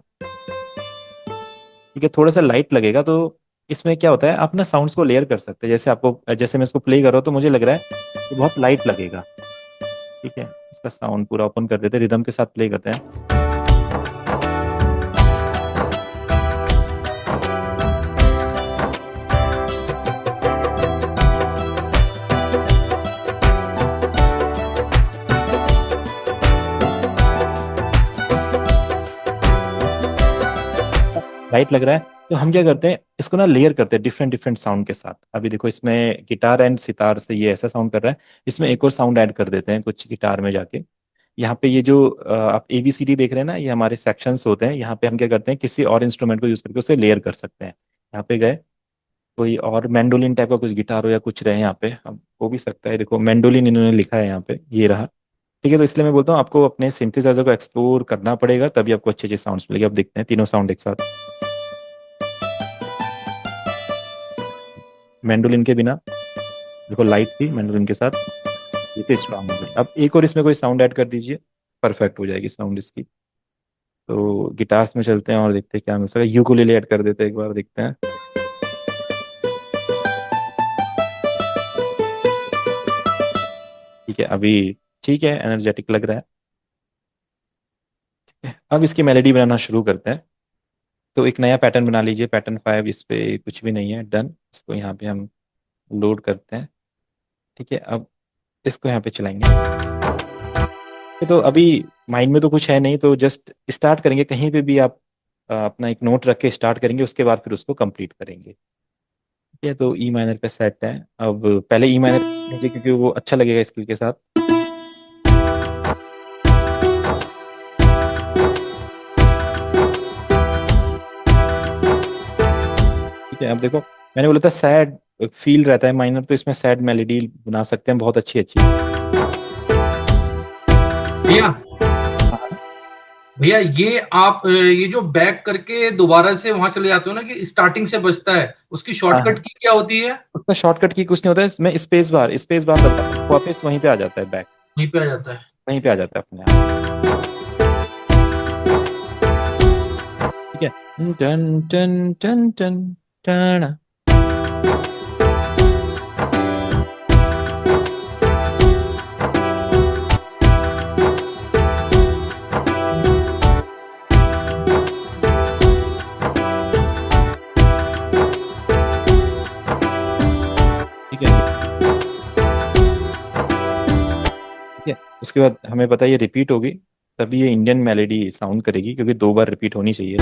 Speaker 1: ठीक है, थोड़ा सा लाइट लगेगा, तो इसमें क्या होता है, आप ना साउंड्स को लेयर कर सकते हैं। जैसे आपको, जैसे मैं इसको प्ले कर रहा हूँ तो मुझे लग रहा है कि बहुत लाइट लगेगा। ठीक है, इसका साउंड पूरा ओपन कर देते हैं, रिदम के साथ प्ले करते हैं। लाइट लग रहा है, तो हम क्या करते हैं, इसको ना लेयर करते हैं डिफरेंट डिफरेंट साउंड के साथ। अभी देखो इसमें गिटार एंड सितार से ये ऐसा साउंड कर रहा है, इसमें एक और साउंड ऐड कर देते हैं कुछ गिटार में जाके। यहाँ पे ये जो आप ABCD देख रहे हैं ना, ये हमारे सेक्शंस होते हैं। यहाँ पे हम क्या करते हैं, किसी और इंस्ट्रूमेंट को यूज करके उसे लेयर कर सकते हैं। यहाँ पे गए, कोई और मैंडोलिन टाइप का कुछ गिटार हो या कुछ रहे यहाँ पे, हम हो भी सकता है। देखो मैंडोलिन इन्होंने लिखा है यहाँ पे, ये रहा। ठीक है, तो इसलिए मैं बोलता हूँ आपको अपने सिंथेसाइजर को एक्सप्लोर करना पड़ेगा, तभी आपको अच्छे अच्छे साउंड्स मिलेंगे। अब देखते हैं तीनों साउंड एक साथ। मैंडोलिन के बिना देखो लाइट थी, मैंडोलिन के साथ ये तो स्ट्रांग हो गई। अब एक और इसमें कोई साउंड ऐड कर दीजिए, परफेक्ट हो जाएगी साउंड इसकी। तो गिटार्स में चलते हैं और देखते हैं क्या मिल सकता है। यूकुलेले ऐड कर देते हैं एक बार, देखते हैं। ठीक है अभी, ठीक है, एनर्जेटिक लग रहा है। अब इसकी मेलोडी बनाना शुरू करते हैं। तो एक नया पैटर्न बना लीजिए, पैटर्न 5। इस पे कुछ भी नहीं है, डन। इसको यहाँ पे हम लोड करते हैं। ठीक है, अब इसको यहाँ पे चलाएंगे। तो अभी माइंड में तो कुछ है नहीं, तो जस्ट स्टार्ट करेंगे कहीं पे भी आप अपना एक नोट रख के स्टार्ट करेंगे, उसके बाद फिर उसको कंप्लीट करेंगे। ठीक है, तो ई माइनर पे सेट है। अब पहले ई माइनर क्योंकि वो अच्छा लगेगा स्किल के साथ। ठीक है, अब देखो मैंने बोला था सैड फील रहता है माइनर, तो इसमें सैड मेलोडी बना सकते हैं बहुत अच्छी अच्छी।
Speaker 2: भैया,
Speaker 1: हाँ
Speaker 2: भैया ये आप ये जो बैक करके दोबारा से वहां चले जाते हो ना कि स्टार्टिंग से बजता है, उसकी
Speaker 1: हाँ
Speaker 2: शॉर्टकट
Speaker 1: हाँ।
Speaker 2: की क्या होती है?
Speaker 1: उसका शॉर्टकट की कुछ नहीं होता है, इसमें स्पेस बार दबा वापस वहीं पे आ जाता है बैक।
Speaker 2: वहीं पे आ जाता है।
Speaker 1: वहीं पे आ जाता है अपने आप। ठीक है, टन टन टन टन टन। ठीक है, ठीक है। उसके बाद हमें पता है ये रिपीट होगी, तभी ये इंडियन मेलोडी साउंड करेगी, क्योंकि 2 बार रिपीट होनी चाहिए।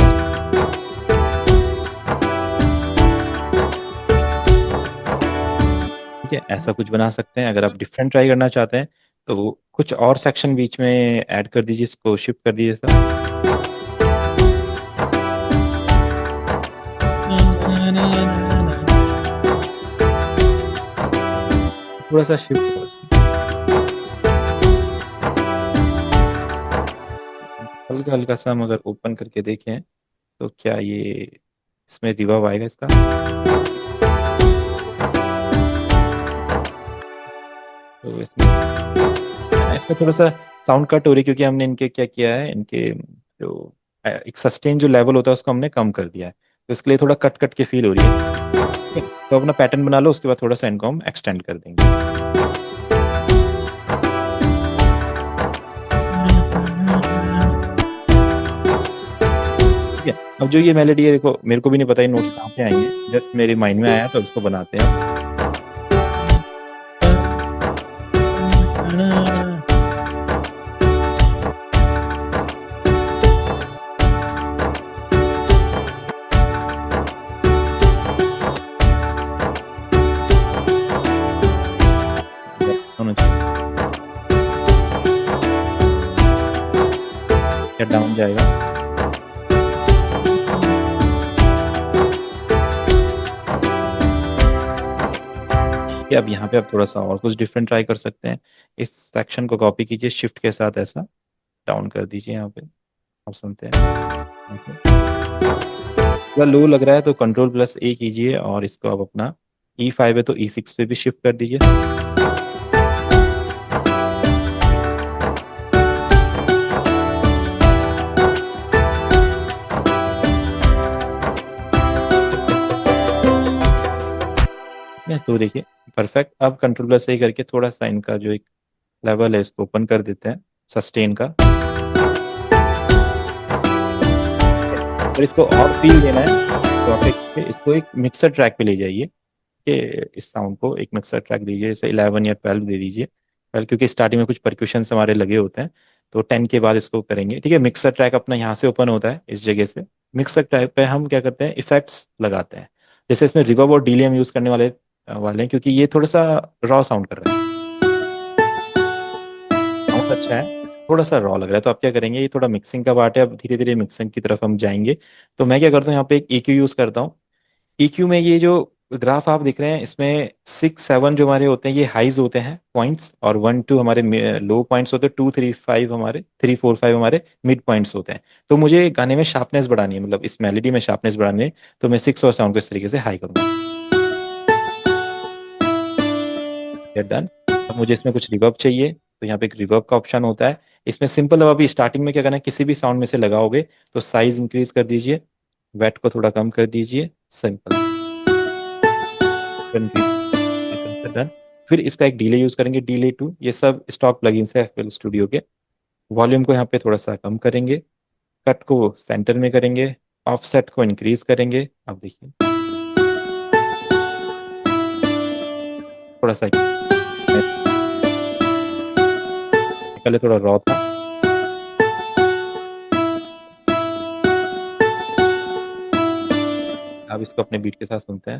Speaker 1: ठीक है, ऐसा कुछ बना सकते हैं। अगर आप डिफरेंट ट्राई करना चाहते हैं तो कुछ और सेक्शन बीच में ऐड कर दीजिए, इसको शिफ्ट कर दीजिए सर। थोड़ा सा शिफ्ट हल्का हल्का सा हम अगर ओपन करके देखें तो क्या ये इसमें रिवर्ब आएगा इसका? तो इसमें थोड़ा सा साउंड कट हो रही है, क्योंकि हमने इनके क्या किया है, इनके जो एक सस्टेन जो लेवल होता है उसको हमने कम कर दिया है, तो इसके लिए थोड़ा कट कट के फील हो रही है। ठीक है, तो अपना पैटर्न बना लो, उसके बाद थोड़ा सा इनको हम एक्सटेंड कर देंगे। ठीक है, अब जो ये मेलोडी है, देखो मेरे को भी नहीं पता ये नोट्स कहाँ पे आएंगे, जस्ट मेरे माइंड में आया तो उसको बनाते हैं। क्या डाउन जाएगा? कि अब यहाँ पे आप थोड़ा सा और कुछ डिफरेंट ट्राई कर सकते हैं। इस सेक्शन को कॉपी कीजिए, शिफ्ट के साथ ऐसा डाउन कर दीजिए यहाँ पे, और सुनते हैं। अगर लो लग रहा है तो कंट्रोल+A कीजिए, और इसको आप अपना E5 है तो E6 पे भी शिफ्ट कर दीजिए। तो देखिए परफेक्ट। अब कंट्रोल+A करके थोड़ा सा इनका जो एक लेवल है इसको ओपन कर देते हैं, सस्टेन का। और इसको और फील देना है तो आप इसको एक मिक्सर ट्रैक पे ले जाइए, कि इस साउंड को एक मिक्सर ट्रैक दीजिए, जैसे 11 या 12 दे दीजिए। 12 क्योंकि स्टार्टिंग में कुछ परक्यूशन हमारे लगे होते हैं, तो 10 के बाद इसको करेंगे। ठीक है, मिक्सर ट्रैक अपना यहाँ से ओपन होता है इस जगह से। मिक्सर ट्रैक पे हम क्या करते हैं, इफेक्ट्स लगाते हैं। जैसे इसमें रिवर्ब और डीले हम यूज करने वाले हैं, क्योंकि ये थोड़ा सा रॉ साउंड कर रहा है। साउंड अच्छा है, थोड़ा सा रॉ लग रहा है, तो आप क्या करेंगे, ये थोड़ा मिक्सिंग का पार्ट है, अब धीरे धीरे मिक्सिंग की तरफ हम जाएंगे। तो मैं क्या करता हूँ, यहाँ पे एक EQ यूज करता हूँ। EQ में ये जो ग्राफ आप देख रहे हैं, इसमें 6 7 जो हमारे होते हैं ये हाइज होते हैं पॉइंट्स, और 1 2 हमारे लो पॉइंट्स होते हैं, 2 3 5 हमारे 3 4 5 हमारे मिड पॉइंट्स होते हैं। तो मुझे गाने में शार्पनेस बढ़ानी है, मतलब इस मेलोडी में शार्पनेस बढ़ानी है, तो मैं 6 और 7 को इस तरीके से हाई करूंगा। डन। अब मुझे इसमें कुछ रिवर्ब चाहिए, तो यहाँ पे एक रिवर्ब का ऑप्शन होता है। इसमें सिंपल, अब अभी स्टार्टिंग में क्या करना है, किसी भी साउंड में से लगाओगे तो साइज इंक्रीज कर दीजिए, वेट को थोड़ा कम कर दीजिए, सिंपल। डन। फिर इसका एक डिले यूज करेंगे, डिले टू, ये सब स्टॉक प्लगइन्स है एफएल स्टूडियो के। वॉल्यूम को यहाँ पे थोड़ा सा कम करेंगे, कट को सेंटर में करेंगे, ऑफसेट को इंक्रीज करेंगे। अब देखिए थोड़ा सा, पहले थोड़ा रॉ था। अब इसको अपने बीट के साथ सुनते हैं।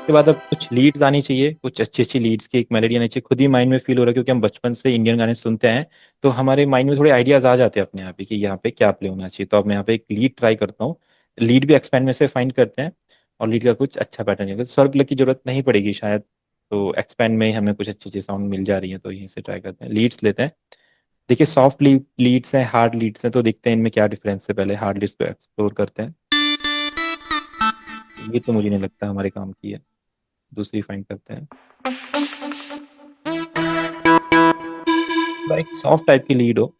Speaker 1: के बाद अब कुछ लीड्स आनी चाहिए, कुछ अच्छी अच्छी लीड्स की एक मेलोडी आनी चाहिए, खुद ही माइंड में फील हो रहा है, क्योंकि हम बचपन से इंडियन गाने सुनते हैं, तो हमारे माइंड में थोड़े आइडियाज आ जाते हैं अपने आप ही कि यहाँ पे क्या प्ले होना चाहिए। तो अब मैं यहाँ पे एक लीड ट्राई करता हूँ, लीड भी एक्सपेंड में से फाइंड करते हैं, और लीड का कुछ अच्छा पैटर्न है, स्वर प्लग की जरूरत नहीं पड़ेगी शायद, तो एक्सपेंड में ही हमें कुछ अच्छी अच्छी साउंड मिल जा रही है, तो यहीं से ट्राई करते हैं, लीड्स लेते हैं। देखिए सॉफ्ट लीड्स हैं, हार्ड लीड्स हैं, तो देखते हैं इनमें क्या डिफरेंस है, पहले हार्ड लीड्स को एक्सप्लोर करते हैं। ये तो मुझे नहीं लगता हमारे काम की है, दूसरी फाइंड करते हैं। एक सॉफ्ट टाइप की लीड हो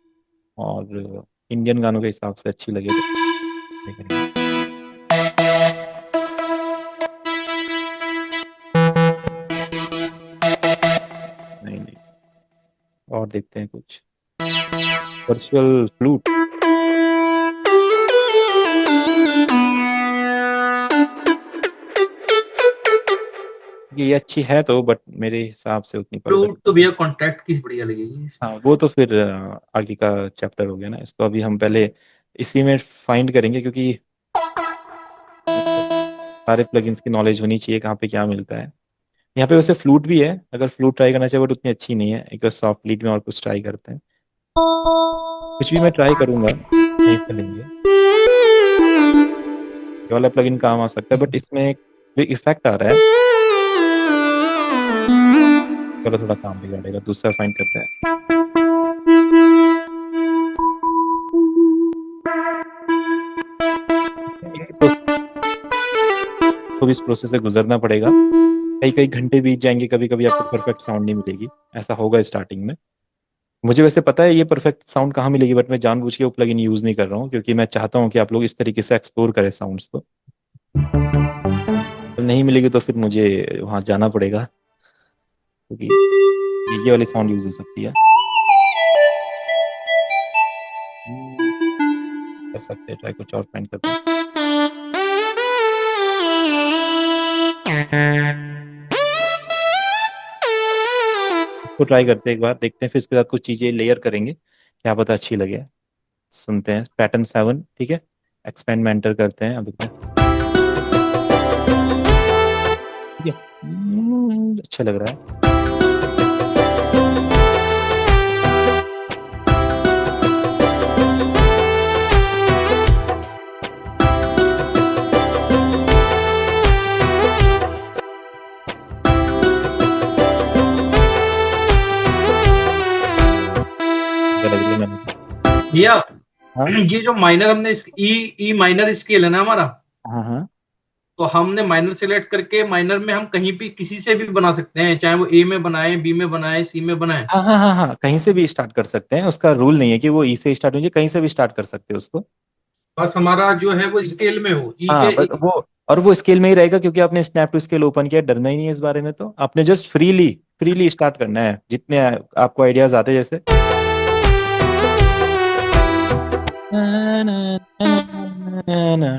Speaker 1: और इंडियन गानों के हिसाब से अच्छी लगे तो। नहीं नहीं, और देखते हैं कुछ वर्चुअल फ्लूट। ये अच्छी है तो, बट मेरे हिसाब से उतनी परफेक्ट।
Speaker 2: फ्लूट तो भैया कॉन्ट्रैक्ट की बढ़िया लगेगी।
Speaker 1: हाँ वो तो फिर आगे का चैप्टर हो गया ना, इसको अभी हम पहले इसी में फाइंड करेंगे, क्योंकि सारे प्लगइन्स की नॉलेज होनी चाहिए कहाँ पे क्या मिलता है। यहाँ पे वैसे फ्लूट भी है, अगर फ्लूट ट्राई करना चाहिए, बट उतनी अच्छी नहीं है। एक बार सॉफ्ट लीड में और कुछ ट्राई करते हैं, कुछ भी मैं ट्राई करूंगा, यहीं से लेंगे। ये वाला प्लगइन काम आ सकता है, बट इसमें एक इफेक्ट आ रहा है, चलो थोड़ा काम बिगाड़ेगा, दूसरा फाइंड करते हैं। तो इस प्रोसेस से गुजरना पड़ेगा, कई कई घंटे बीत जाएंगे, कभी कभी आपको परफेक्ट साउंड नहीं मिलेगी, ऐसा होगा स्टार्टिंग में। मुझे वैसे पता है ये परफेक्ट साउंड कहाँ मिलेगी, बट मैं जानबूझ के वो प्लगइन यूज नहीं कर रहा हूँ, क्योंकि मैं चाहता हूँ कि आप लोग इस तरीके से एक्सप्लोर करें साउंड्स को। तो नहीं मिलेगी तो फिर मुझे वहाँ जाना पड़ेगा, क्योंकि ये वाली साउंड यूज हो सकती है। कर सकते हैं ट्राई, कुछ और फाइंड करते हैं। इसको ट्राई करते हैं एक बार, देखते हैं, फिर इसके साथ कुछ चीजें लेयर करेंगे, क्या पता अच्छी लगे। सुनते हैं पैटर्न 7, ठीक है, एक्सपेंड में एंटर करते हैं। अब देखते हैं, ठीक है, अच्छा लग रहा है। क्या लग रही है मैंने?
Speaker 2: भैया
Speaker 1: हाँ
Speaker 2: ये जो माइनर हमने ई माइनर स्केल है ना हमारा,
Speaker 1: हाँ हाँ
Speaker 2: तो हमने माइनर सेलेक्ट करके माइनर में हम कहीं भी किसी से भी बना सकते हैं, चाहे वो ए में बनाए, बी में बनाए, सी में बनाए।
Speaker 1: हाँ हाँ हाँ हाँ, कहीं से भी स्टार्ट कर सकते हैं, उसका रूल नहीं है कि वो ई से स्टार्ट होंगे, कहीं से भी स्टार्ट कर सकते हैं उसको।
Speaker 2: बस हमारा जो है वो स्केल में हो, ई
Speaker 1: हाँ
Speaker 2: के।
Speaker 1: बस वो, और वो स्केल में ही रहेगा, क्योंकि आपने स्नैप टू स्केल ओपन किया, डरना ही नहीं है इस बारे में, तो आपने जस्ट फ्रीली फ्रीली स्टार्ट करना है, जितने आपको आइडियाज आते हैं, जैसे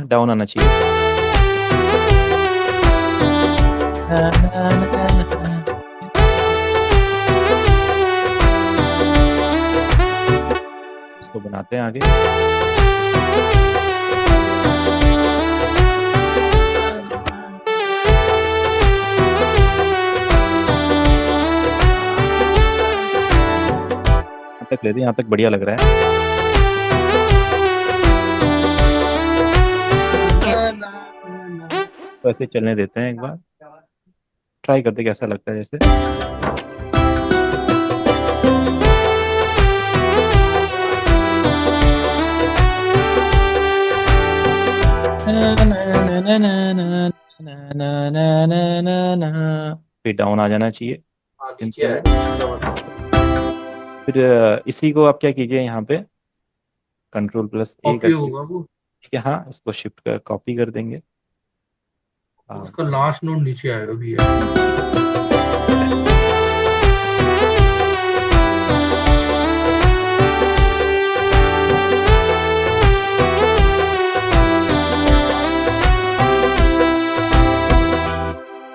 Speaker 1: डाउन आना चाहिए। इसको बनाते हैं आगे। देख लेते हैं, यहाँ तक बढ़िया लग रहा है। तो ऐसे चलने देते हैं, एक बार ट्राई करते हैं कैसा लगता है जैसे। फिर डाउन आ जाना चाहिए।
Speaker 2: हाँ नीचे
Speaker 1: सिंपल
Speaker 2: आया
Speaker 1: है।
Speaker 2: नीचे
Speaker 1: फिर इसी को आप क्या कीजिए, यहाँ पे कंट्रोल+A
Speaker 2: कॉपी
Speaker 1: करके,
Speaker 2: होगा वो।
Speaker 1: ठीक है, हाँ, इसको शिफ्ट कर कॉपी कर देंगे। हाँ,
Speaker 2: उसका लास्ट नोड नीचे आएगा भैया।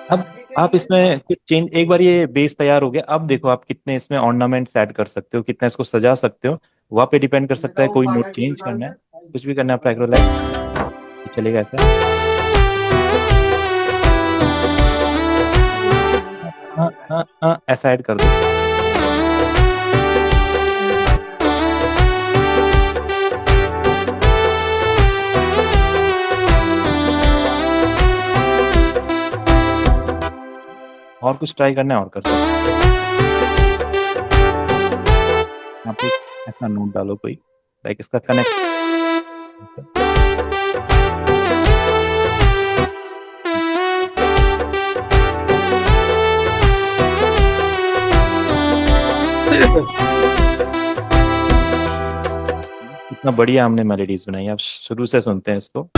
Speaker 1: अब आप इसमें कुछ चेंज, एक बार ये बेस तैयार हो गया, अब देखो आप कितने इसमें ऑर्नामेंट्स ऐड कर सकते हो, कितना इसको सजा सकते हो, वहाँ पे डिपेंड कर सकता है। कोई नोट चेंज करना है, कुछ भी करना है, आप एक्रोलाइट चलेगा ऐसा। हाँ हाँ हाँ, ऐसा ऐड कर दो। और कुछ ट्राई करना है और कर सकते हो। यहाँ पे ऐसा नोट डालो कोई, लाइक इसका कनेक्ट। इतना बढ़िया हमने मेलोडीज बनाई, आप शुरू से सुनते हैं इसको।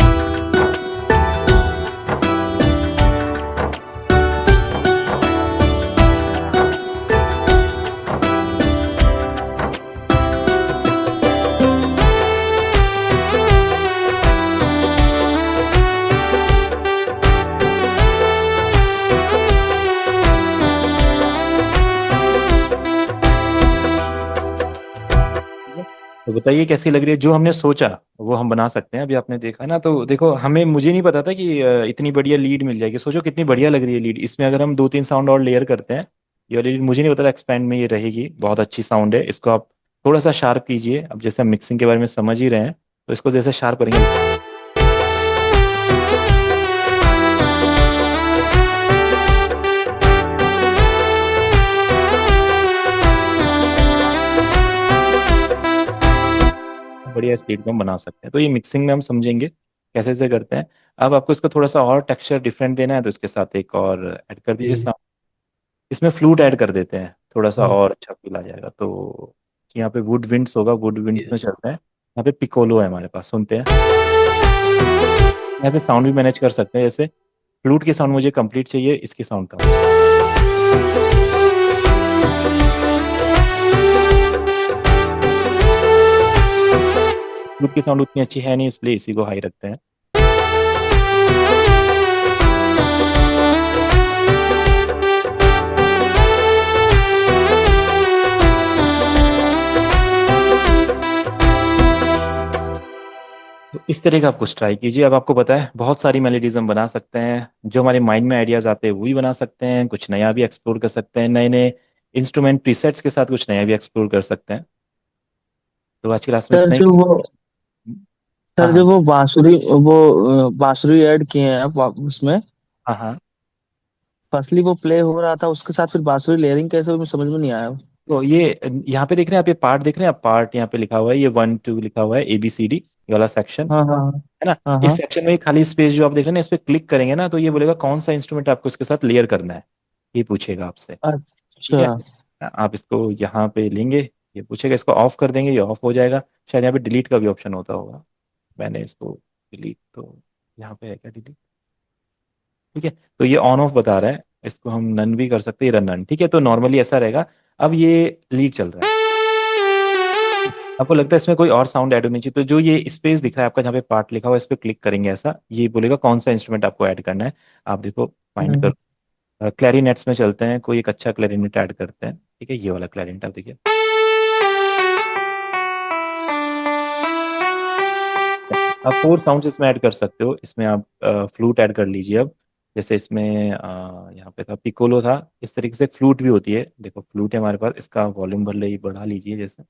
Speaker 1: तो बताइए कैसी लग रही है, जो हमने सोचा वो हम बना सकते हैं। अभी आपने देखा ना, तो देखो हमें, मुझे नहीं पता था कि इतनी बढ़िया लीड मिल जाएगी। सोचो कितनी बढ़िया लग रही है लीड। इसमें अगर हम 2-3 साउंड और लेयर करते हैं, ये वाली लीड मुझे नहीं पता था एक्सपेंड में ये रहेगी। बहुत अच्छी साउंड है। इसको आप थोड़ा सा शार्प कीजिए। अब जैसे हम मिक्सिंग के बारे में समझ ही रहे हैं, तो इसको जैसे शार्प करेंगे, बढ़िया स्पीड को हम बना सकते हैं। तो ये मिक्सिंग में हम समझेंगे कैसे से करते हैं। अब आपको इसको थोड़ा सा और टेक्सचर डिफरेंट देना है, तो इसके साथ एक और ऐड कर दीजिए
Speaker 2: जी।
Speaker 1: साउंड। इसमें फ्लूट ऐड कर देते हैं, थोड़ा सा
Speaker 2: हाँ
Speaker 1: और अच्छा फील आ जाएगा। तो यहाँ पे वुड विंड्स होगा, वुड विंड्स में
Speaker 2: यस।
Speaker 1: चलते हैं। यहाँ पे पिकोलो है हमारे पास, सुनते हैं। यहाँ पे साउंड भी मैनेज कर सकते हैं, जैसे फ्लूट की साउंड मुझे कंप्लीट चाहिए, इसकी साउंड कम। फ्लूट की साउंड उतनी अच्छी है नहीं, इसलिए इसी को हाई रखते हैं। तो इस तरह का आप कुछ ट्राई कीजिए। अब आपको पता है बहुत सारी मेलोडीज हम बना सकते हैं, जो हमारे माइंड में आइडियाज आते हैं वही बना सकते हैं। कुछ नया भी एक्सप्लोर कर सकते हैं, नए नए इंस्ट्रूमेंट प्रीसेट्स के साथ कुछ नया भी एक्सप्लोर कर सकते हैं। तो आज की क्लास में
Speaker 3: सर
Speaker 1: इतना ही।
Speaker 3: जो वो
Speaker 1: हाँ
Speaker 3: सर जो
Speaker 1: हाँ
Speaker 3: वो बांसुरी वो बांसुरी ऐड किए हैं आप उसमें।
Speaker 1: हाँ हाँ।
Speaker 3: फर्स्टली वो प्ले हो रहा था, उसके साथ फिर बांसुरी लेयरिंग कैसे हुई, मुझे समझ में नहीं आया।
Speaker 1: तो ये यहाँ पे देख रहे हैं आप, ये पार्ट देख रहे हैं आप, पार्ट यहाँ पे लिखा हुआ है, ये 1 2 लिखा हुआ है, ABCD, ये वाला सेक्शन
Speaker 3: हाँ हाँ
Speaker 1: है ना।
Speaker 3: हाँ
Speaker 1: इस
Speaker 3: हाँ।
Speaker 1: सेक्शन में खाली स्पेस जो आप देख रहे हैं ना, इस पे क्लिक करेंगे ना, तो ये बोलेगा कौन सा इंस्ट्रूमेंट आपको इसके साथ लेयर करना है, ये पूछेगा आपसे। ठीक
Speaker 3: अच्छा।
Speaker 1: है, आप इसको यहाँ पे लेंगे, ये पूछेगा, इसको ऑफ कर देंगे, ये ऑफ हो जाएगा। शायद यहाँ पे डिलीट का भी ऑप्शन होता होगा, मैंने इसको डिलीट, तो यहाँ पे है क्या डिलीट। ठीक है, तो ये ऑन ऑफ बता रहा है, इसको हम नन भी कर सकते हैं, रन नन, ठीक है। तो नॉर्मली ऐसा रहेगा। अब ये लीड चल रहा है, आपको लगता है इसमें कोई और साउंड ऐड होनी चाहिए, तो जो ये स्पेस दिख रहा है आपका, जहाँ पे पार्ट लिखा हुआ है, इस पे क्लिक करेंगे, ऐसा ये बोलेगा कौन सा इंस्ट्रूमेंट आपको ऐड करना है। आप देखो फाइंड
Speaker 3: हम्म।
Speaker 1: कर, क्लैरिनेट्स में चलते हैं, कोई एक अच्छा क्लैरिनेट ऐड करते हैं। ठीक है, ये वाला क्लैरिनेट आप देखिए। आप 4 साउंड्स इसमें ऐड कर सकते हो। इसमें आप फ्लूट ऐड कर लीजिए अब। जैसे इसमें यहाँ पे था पिकोलो था, इस तरीके से फ्लूट भी होती है। देखो फ्लूट है हमारे पास, इसका वॉल्यूम बढ़ा लीजिए जैसे।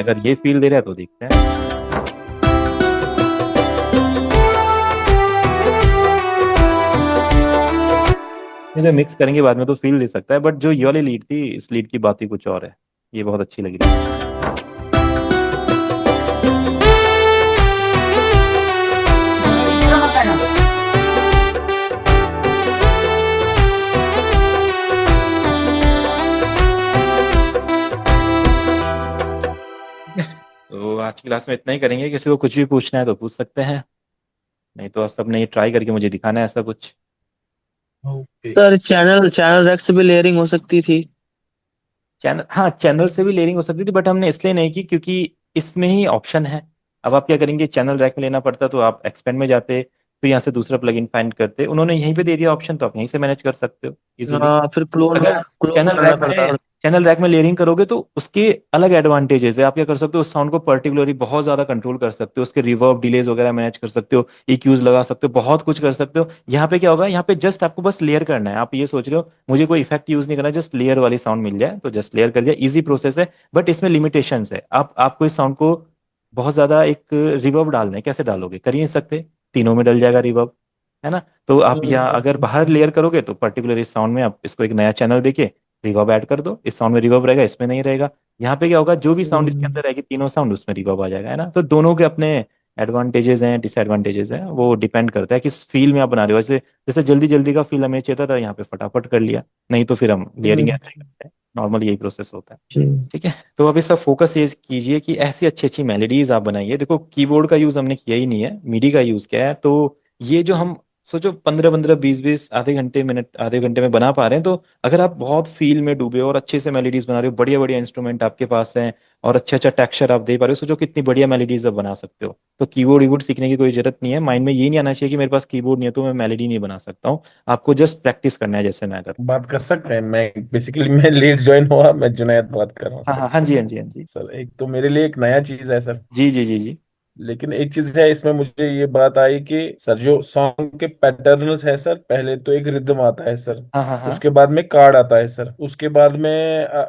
Speaker 1: अगर ये फील दे रहा है तो देखते हैं। इसे मिक्स करेंगे बाद में तो फील दे सकता है, बट जो ये वाली लीड थी, इस लीड की बात ही कुछ और है। ये बहुत अच्छी लग रही है। तो आज की क्लास में इतना ही करेंगे। किसी को कुछ भी पूछना है तो पूछ सकते हैं, नहीं तो सबने ये ट्राई करके मुझे दिखाना है ऐसा कुछ।
Speaker 2: Okay.
Speaker 3: Sir channel channel rack से भी लेयरिंग हो सकती थी।
Speaker 1: चैनल, हाँ चैनल से भी लेयरिंग हो सकती थी, बट हमने इसलिए नहीं की क्योंकि इसमें ही ऑप्शन है। अब आप क्या करेंगे, चैनल रैक में लेना पड़ता तो आप एक्सपेंड में जाते, फिर यहाँ से दूसरा प्लगइन फाइंड करते। उन्होंने यहीं पे दे दिया ऑप्शन, तो आप यहीं से मैनेज कर सकते हो इजीली।
Speaker 3: फिर क्लोन
Speaker 1: अगर
Speaker 3: क्लोन
Speaker 1: चैनल
Speaker 3: करना
Speaker 1: रैक
Speaker 3: पड़ता।
Speaker 1: में चैनल रैक में लेयरिंग करोगे तो उसके अलग एडवांटेजेस है। आप क्या कर सकते हो, उस साउंड को पर्टिकुलरली बहुत ज्यादा कंट्रोल कर सकते हो, उसके रिवर्ब डिलेज वगैरह मैनेज कर सकते हो, EQs लगा सकते हो, बहुत कुछ कर सकते हो। यहाँ पे क्या होगा, यहाँ पे जस्ट आपको बस लेयर करना है। आप ये सोच रहे हो मुझे कोई इफेक्ट यूज नहीं करना, जस्ट लेयर वाली साउंड मिल जाए तो जस्ट लेयर कर दिया, इजी प्रोसेस है। बट इसमें लिमिटेशंस है। आपको इस साउंड को बहुत ज्यादा एक रिवर्ब डालना है, कैसे डालोगे, कर ही नहीं सकते, तीनों में डल जाएगा रिवर्ब, है ना। तो आप यहाँ अगर बाहर लेयर करोगे तो पर्टिकुलर इस साउंड में आप इसको एक नया चैनल देके रिवर्ब ऐड कर दो। इस साउंड में रिवर्ब रहेगा, इसमें नहीं रहेगा। यहाँ पे क्या होगा, जो भी साउंड इसके अंदर रहेगी, तीनों साउंड उसमें रिवर्ब आ जाएगा, है ना। तो दोनों के अपने एडवांटेजेस हैं, डिसएडवांटेजेस हैं, वो डिपेंड करता है किस फील में आप बना रहे हो। वैसे जैसे जल्दी जल्दी का फील हमें चाहिए था यहाँ पे फटाफट कर लिया, नहीं तो फिर हम लेयरिंग ऐसे ही करते हैं। नॉर्मली यही प्रोसेस होता है।
Speaker 3: जी।
Speaker 1: ठीक है, तो अभी सब फोकस ये कीजिए कि ऐसी अच्छी अच्छी मेलोडीज आप बनाइए। देखो कीबोर्ड का यूज हमने किया ही नहीं है, मिडी का यूज किया है। तो ये जो हम सोचो 15-15, 20-20, आधे घंटे मिनट आधे घंटे में बना पा रहे हैं, तो अगर आप बहुत फील में डूबे हो और अच्छे से मेलोडीज बना रहे हो, बढ़िया बढ़िया इंस्ट्रूमेंट आपके पास हैं और अच्छा अच्छा टेक्सचर आप दे पा रहे हो, सोचो कितनी बढ़िया मेलोडीज आप बना सकते हो। तो कीबोर्ड वीबोर्ड सीखने की कोई जरूरत नहीं है। माइंड में ये नहीं आना चाहिए कि मेरे पास कीबोर्ड नहीं है तो मैं मेलोडी नहीं बना सकता हूँ। आपको जस्ट प्रैक्टिस करना है, जैसे मैं कर।
Speaker 4: बात कर सकते हैं? मैं बेसिकली मैं लेट ज्वाइन हुआ, मैं जुनैद बात कर रहा हूँ
Speaker 1: हाँ
Speaker 4: सर।
Speaker 1: हाँ हाँ जी, हाँ जी, हाँ जी।
Speaker 4: सर एक तो मेरे लिए एक नया चीज है सर।
Speaker 1: जी जी जी जी।
Speaker 4: लेकिन एक चीज है इसमें, मुझे ये बात आई कि सर जो सॉन्ग के पैटर्न्स है सर, पहले तो एक रिदम आता है सर,
Speaker 1: हाँ हाँ हाँ।
Speaker 4: उसके बाद में कार्ड आता है सर, उसके बाद में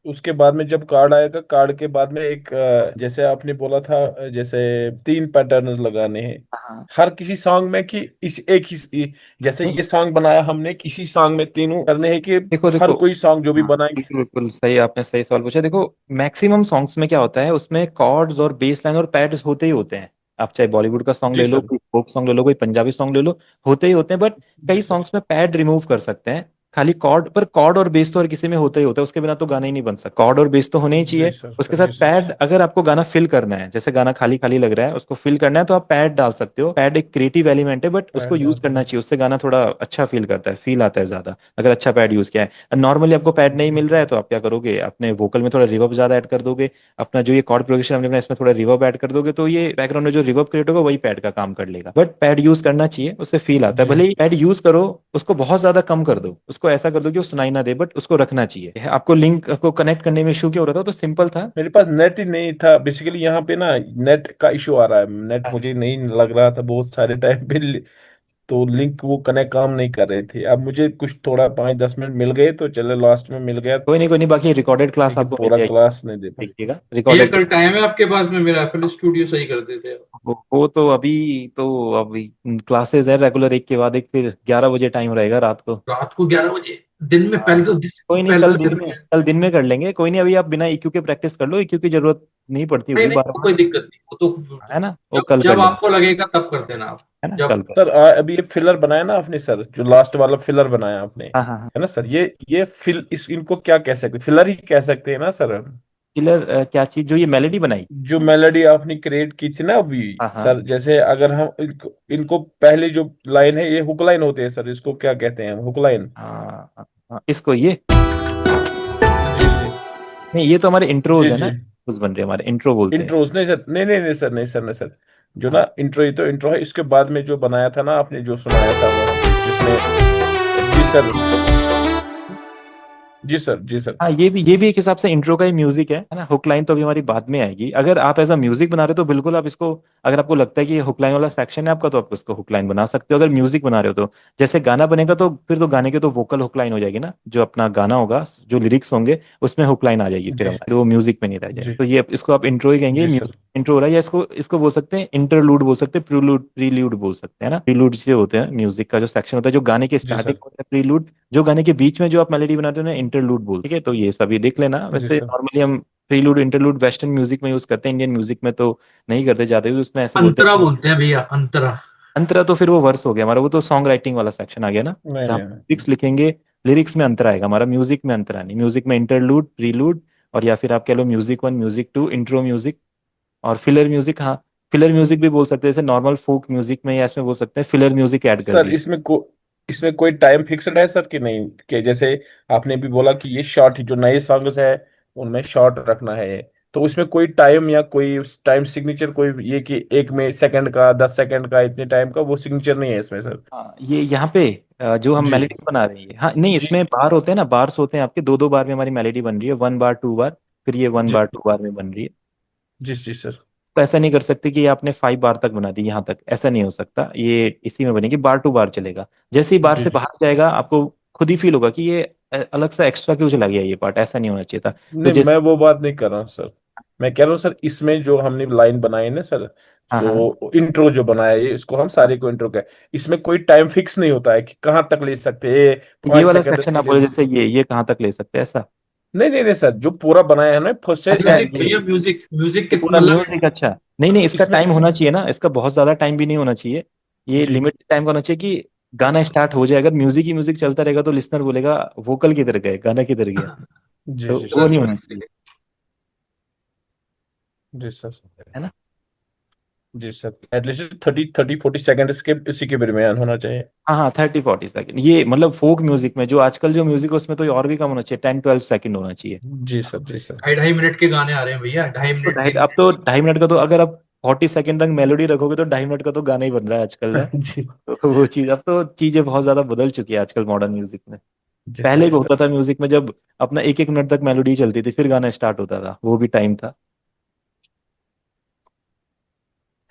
Speaker 4: उसके बाद में जब कार्ड आएगा, कार्ड के बाद में एक जैसे आपने बोला था जैसे 3 पैटर्न्स लगाने हैं
Speaker 1: हाँ
Speaker 4: हर किसी सॉन्ग में, कि इस एक ही जैसे
Speaker 1: नहीं,
Speaker 4: ये सॉन्ग बनाया हमने, किसी सॉन्ग में तीनों करने हैं कि
Speaker 1: देखो
Speaker 4: हर
Speaker 1: देखो,
Speaker 4: कोई सॉन्ग जो भी
Speaker 1: हाँ
Speaker 4: बनाएंगे?
Speaker 1: बिल्कुल बिल्कुल सही, आपने सही सवाल पूछा। देखो मैक्सिमम सॉन्ग्स में क्या होता है, उसमें कॉर्ड्स और बेस लाइन और पैड्स होते ही होते हैं। आप चाहे बॉलीवुड का सॉन्ग
Speaker 4: जी
Speaker 1: ले लो,
Speaker 4: सर।
Speaker 1: कोई फोक सॉन्ग ले लो, कोई पंजाबी सॉन्ग ले लो, होते ही होते हैं। बट
Speaker 4: जी
Speaker 1: कई
Speaker 4: सर।
Speaker 1: सॉन्ग्स में पैड रिमूव कर सकते हैं, खाली कॉर्ड। पर कॉर्ड और बेस तो हर किसी में होता ही होता है, उसके बिना तो गाना ही नहीं बन सकता। कॉर्ड और बेस तो होने ही
Speaker 4: जी
Speaker 1: चाहिए।
Speaker 4: सर।
Speaker 1: उसके साथ
Speaker 4: जी सर।
Speaker 1: पैड, अगर आपको गाना फिल करना है, जैसे गाना खाली खाली लग रहा है उसको फिल करना है, तो आप पैड डाल सकते हो। पैड एक क्रिएटिव एलिमेंट है, बट उसको
Speaker 4: पैड
Speaker 1: यूज
Speaker 4: डाल
Speaker 1: करना
Speaker 4: दूंगा।
Speaker 1: चाहिए, उससे गाना थोड़ा अच्छा फील करता है, फील आता है ज्यादा, अगर अच्छा पैड यूज किया है। नॉर्मली आपको पैड नहीं मिल रहा है तो आप क्या करोगे, अपने वोकल में थोड़ा रिवर्ब ज्यादा ऐड कर दोगे। अपना जो ये कॉर्ड प्रोग्रेशन हमने बनाया, इसमें थोड़ा रिवर्ब ऐड कर दोगे, तो ये बैकग्राउंड में जो रिवर्ब क्रिएट होगा वही पैड का काम कर लेगा। बट पैड यूज करना चाहिए, उससे फील आता है।
Speaker 4: जी।
Speaker 1: भले ही पैड यूज करो, उसको बहुत ज्यादा कम कर दो, उसको ऐसा कर दो कि वो सुनाई ना दे, बट उसको रखना चाहिए। आपको लिंक को कनेक्ट करने में इशू क्या हो रहा था, तो सिंपल था।
Speaker 4: मेरे पास नेट ही नहीं था बेसिकली, यहाँ पे ना नेट का इशू आ रहा है, नेट
Speaker 1: हाँ,
Speaker 4: मुझे नहीं लग रहा था बहुत सारे टाइम पे। तो लिंक वो कनेक्ट काम नहीं कर रहे थे। अब मुझे कुछ थोड़ा 5-10 मिनट मिल गए तो चले, लास्ट में मिल गया।
Speaker 1: कोई नहीं कोई नहीं, बाकी रिकॉर्डेड क्लास
Speaker 4: लेकिन
Speaker 1: आपको मिल
Speaker 4: पूरा
Speaker 1: जाएगी,
Speaker 4: क्लास नहीं दे पाए।
Speaker 1: देखिएगा
Speaker 2: भैया
Speaker 1: रिकॉर्डेड
Speaker 2: कल
Speaker 1: क्लास।
Speaker 2: टाइम है आपके पास में? मेरा एफएल स्टूडियो सही कर देते हैं।
Speaker 1: वो तो अभी, तो अभी क्लासेस है रेगुलर, एक के बाद एक, फिर 11 बजे टाइम रहेगा रात को।
Speaker 2: रात को 11 बजे? दिन में?
Speaker 1: हाँ, कोई नहीं,
Speaker 2: पहले
Speaker 1: कल
Speaker 2: तो
Speaker 1: दिन
Speaker 2: दिन
Speaker 1: में,
Speaker 2: में।
Speaker 1: कल दिन में कर लेंगे। कोई नहीं, अभी आप बिना EQ के प्रैक्टिस कर लो, EQ की जरूरत नहीं पड़ती
Speaker 2: नहीं
Speaker 1: होगी
Speaker 2: नहीं,
Speaker 1: बार
Speaker 2: वो
Speaker 1: बार,
Speaker 2: कोई दिक्कत नहीं, वो
Speaker 1: है
Speaker 2: तो
Speaker 1: ना, वो
Speaker 2: जब
Speaker 1: कल कर
Speaker 2: जब
Speaker 1: लेंगे,
Speaker 2: आपको लगेगा तब कर देना आप।
Speaker 1: है ना, कल
Speaker 2: जब
Speaker 1: कर।
Speaker 4: सर अभी ये फिलर बनाया ना आपने सर, जो लास्ट वाला फिलर बनाया आपने,
Speaker 1: हाँ हाँ हाँ।
Speaker 4: है ना सर, ये फिल इस इनको क्या कह सकते, फिलर ही कह सकते हैं ना सर?
Speaker 1: किलर क्या चीज, जो ये मेलेडी बनाई।
Speaker 4: जो मेलोडी आपने क्रिएट की थी ना अभी
Speaker 1: हाँ हाँ
Speaker 4: सर, जैसे अगर हम इनको पहले जो लाइन है, ये हुक लाइन होते हैं सर, इसको क्या कहते हैं, हुक लाइन?
Speaker 1: हाँ हाँ, हाँ, इसको ये,
Speaker 4: जी जी।
Speaker 1: नहीं ये तो हमारे इंट्रोज
Speaker 4: जी
Speaker 1: है
Speaker 4: जी।
Speaker 1: ना, उस बन रहे हमारे इंट्रो बोलते हैं इसको।
Speaker 4: इंट्रोज नहीं सर, नहीं नहीं नहीं सर, नहीं सर, नहीं सर। जो
Speaker 1: हाँ
Speaker 4: ना इंट्रो, ही तो इंट्रो है, इसके बाद में जो बनाया था ना आपने, जो सुनाया था वहां पे जिसमें। जी सर। जी सर, जी सर।
Speaker 1: हाँ, ये भी एक हिसाब से इंट्रो का ही म्यूजिक है ना। हुक लाइन तो अभी हमारी बाद में आएगी। अगर आप एज अ म्यूजिक बना रहे हो तो बिल्कुल आप इसको, अगर आपको लगता है कि ये हुक लाइन वाला सेक्शन है आपका, तो आप उसको हुक लाइन बना सकते हो। अगर म्यूजिक बना रहे हो तो जैसे गाना बनेगा तो फिर तो गाने के तो वोकल हुक लाइन हो जाएगी ना, जो अपना गाना होगा, जो लिरिक्स होंगे उसमें हुक लाइन आ जाएगी, फिर
Speaker 4: जी,
Speaker 1: हमारे वो म्यूजिक में नहीं रह जाएगा।
Speaker 4: जी,
Speaker 1: तो ये इसको आप इंट्रो ही कहेंगे,
Speaker 4: जी
Speaker 1: म्यूजिक
Speaker 4: सर,
Speaker 1: इंट्रो हो रहा है, या इसको इसको बोल सकते हैं इंटरलूड, बोल सकते हैं प्रीलूड, प्रीलूड बोल सकते हैं ना। प्रीलूड से होते हैं म्यूजिक का जो सेक्शन होता है, जो गाने की
Speaker 4: जी
Speaker 1: स्टार्टिंग
Speaker 4: सर,
Speaker 1: होता है प्रीलूड, जो गाने के बीच में जो आप मेलोडी बनाते हो ना इंटरलूड बोल, ठीक है। तो ये सभी देख लेना।
Speaker 4: जी
Speaker 1: वैसे
Speaker 4: सर।
Speaker 1: नॉर्मली हम प्रीलूड इंटरलूड वेस्टर्न म्यूजिक में यूज करते हैं, इंडियन म्यूजिक में तो नहीं करते ज्यादा यूज, उसमें ऐसे बोलते
Speaker 2: अंतरा
Speaker 1: हैं।
Speaker 2: बोलते हैं भैया, अंतरा।
Speaker 1: अंतरा तो फिर वो वर्स हो गया हमारा, वो तो सॉन्ग राइटिंग वाला सेक्शन आ गया ना,
Speaker 4: नहीं,
Speaker 1: जहाँ
Speaker 4: नहीं,
Speaker 1: लिरिक्स लिखेंगे, लिरिक्स में अंतर आएगा हमारा, म्यूजिक में अंतर नहीं। म्यूजिक में इंटरलूड, प्रीलूड, और या फिर आप कह लो music one, music two, intro music, और फिलर म्यूजिक। हाँ, फिलर म्यूजिक भी बोल सकते हैं, जैसे नॉर्मल फोक म्यूजिक में या इसमें बोल सकते हैं फिलर म्यूजिक ऐड कर
Speaker 4: सर।
Speaker 1: दिए।
Speaker 4: इसमें कोई टाइम फिक्स्ड है सर कि नहीं, कि जैसे आपने भी बोला कि ये शॉर्ट जो नए सॉन्ग्स है उनमें शॉर्ट रखना है, तो उसमें कोई टाइम या कोई टाइम सिग्नेचर, कोई ये कि 1 सेकंड का, 10 सेकंड का, इतने टाइम का, वो सिग्नेचर नहीं है इसमें सर?
Speaker 1: हाँ, ये यहाँ पे जो हम
Speaker 4: जी,
Speaker 1: मेलोडी बना रहे हैं, हाँ नहीं,
Speaker 4: जी,
Speaker 1: इसमें बार होते हैं ना, बार्स होते हैं आपके, दो दो बार में हमारी मेलोडी बन रही है, 1 बार 2 बार, फिर ये वन
Speaker 4: जी,
Speaker 1: बार 2 बार में बन रही है।
Speaker 4: जी, जी सर,
Speaker 1: तो ऐसा नहीं कर सकते कि ये आपने 5 बार तक बना दी यहाँ तक, ऐसा नहीं हो सकता। ये इसी में बनेगी, बार टू बार चलेगा। जैसे ही बार
Speaker 4: जी,
Speaker 1: से
Speaker 4: जी।
Speaker 1: बाहर जाएगा आपको खुद ही फील होगा कि ये अलग सा एक्स्ट्रा क्यों चला गया, ये पार्ट ऐसा नहीं होना चाहिए था। तो
Speaker 4: नहीं,
Speaker 1: जैसे,
Speaker 4: मैं वो बात नहीं कर रहा हूँ सर। मैं कह रहा हूँ सर, इसमें जो हमने लाइन बनाई ना सर,
Speaker 1: हाँ हाँ,
Speaker 4: जो इंट्रो जो बनाया है, इसको हम सारे को इंट्रो का, इसमें कोई टाइम फिक्स नहीं होता है कि कहाँ तक ले सकते हैं,
Speaker 1: ये
Speaker 4: पांच
Speaker 1: वाला
Speaker 4: सेकंड
Speaker 1: सेक्शन
Speaker 4: इसके
Speaker 1: आप
Speaker 4: लिए।
Speaker 1: बोले, जैसे ये कहाँ तक ले सकते हैं ऐसा?
Speaker 4: नहीं, नहीं, नहीं सर, जो पूरा बनाया है ना फर्स्ट से
Speaker 1: अच्छा,
Speaker 2: म्यूजिक
Speaker 4: एंड
Speaker 1: ये
Speaker 2: भैया, म्यूजिक, म्यूजिक
Speaker 1: ये
Speaker 2: कितना
Speaker 1: पूरा
Speaker 2: मतलब?
Speaker 1: म्यूजिक, अच्छा। नहीं नहीं, इसका
Speaker 4: इसमें।
Speaker 1: टाइम होना चाहिए ना, इसका बहुत ज्यादा टाइम भी नहीं होना चाहिए। ये
Speaker 4: जी,
Speaker 1: लिमिटेड टाइम का होना चाहिए कि गाना स्टार्ट हो जाए, अगर म्यूजिक ही म्यूजिक चलता रहेगा तो लिसनर बोलेगा वोकल किधर गए, गाना किधर गया।
Speaker 4: जी,
Speaker 1: तो
Speaker 4: जी
Speaker 1: वो
Speaker 4: सर,
Speaker 1: नहीं होना चाहिए,
Speaker 4: जी सर,
Speaker 1: है ना।
Speaker 4: जी सर, एटलीस्ट 30-40 सेकंड के उसी के दरमियान होना चाहिए।
Speaker 1: हाँ हाँ, 30-40 सेकंड, ये मतलब फोक म्यूजिक में, जो आजकल जो म्यूजिक है उसमें तो ये और भी कम होना चाहिए, 10-12 सेकंड होना चाहिए।
Speaker 4: जी सर, जी सर।
Speaker 2: 2.5 2.5 मिनट के गाने आ रहे हैं भैया, ढाई
Speaker 1: तो
Speaker 2: मिनट
Speaker 1: ढाई,
Speaker 2: के।
Speaker 1: अब तो 2.5 मिनट का तो, अगर आप 40 सेकंड तक मेलोडी रखोगे तो 2.5 मिनट का तो गाना ही बन रहा है आजकल ना।
Speaker 4: जी,
Speaker 1: तो वो चीज, अब तो चीजें बहुत ज्यादा बदल चुकी है आजकल मॉडर्न म्यूजिक में।
Speaker 4: जी
Speaker 1: पहले
Speaker 4: सर,
Speaker 1: भी होता था म्यूजिक में, जब अपना 1-1 मिनट तक मेलोडी चलती थी फिर गाना स्टार्ट होता था, वो भी टाइम था,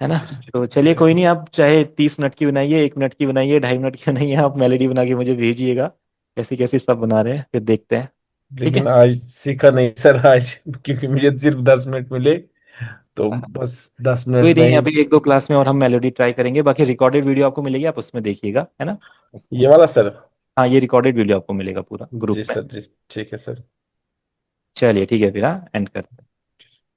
Speaker 1: है ना।
Speaker 4: जी,
Speaker 1: तो चलिए, कोई नहीं, आप चाहे 30 मिनट की बनाइए, 1 मिनट की बनाइए, 2.5 मिनट की बनाइए, आप मेलोडी बना के मुझे भेजिएगा कैसी कैसी सब बना रहे हैं, फिर देखते हैं। ठीक है।
Speaker 4: लेकिन आज सीखा नहीं सर आज, क्योंकि मुझे सिर्फ 10 मिनट मिले, तो
Speaker 1: हाँ,
Speaker 4: बस दस
Speaker 1: कोई
Speaker 4: मिनट में
Speaker 1: नहीं,
Speaker 4: ही।
Speaker 1: अभी 1-2 क्लास में और हम मेलोडी ट्राई करेंगे, बाकी रिकॉर्डेड वीडियो आपको मिलेगी, आप उसमें देखिएगा, है ना।
Speaker 4: ये वाला सर?
Speaker 1: हाँ, ये रिकॉर्डेड वीडियो आपको मिलेगा पूरा
Speaker 4: जी
Speaker 1: ग्रुप में।
Speaker 4: सर, जी, ठीक है सर।
Speaker 1: चलिए ठीक है, फिर हाँ, एंड करते हैं।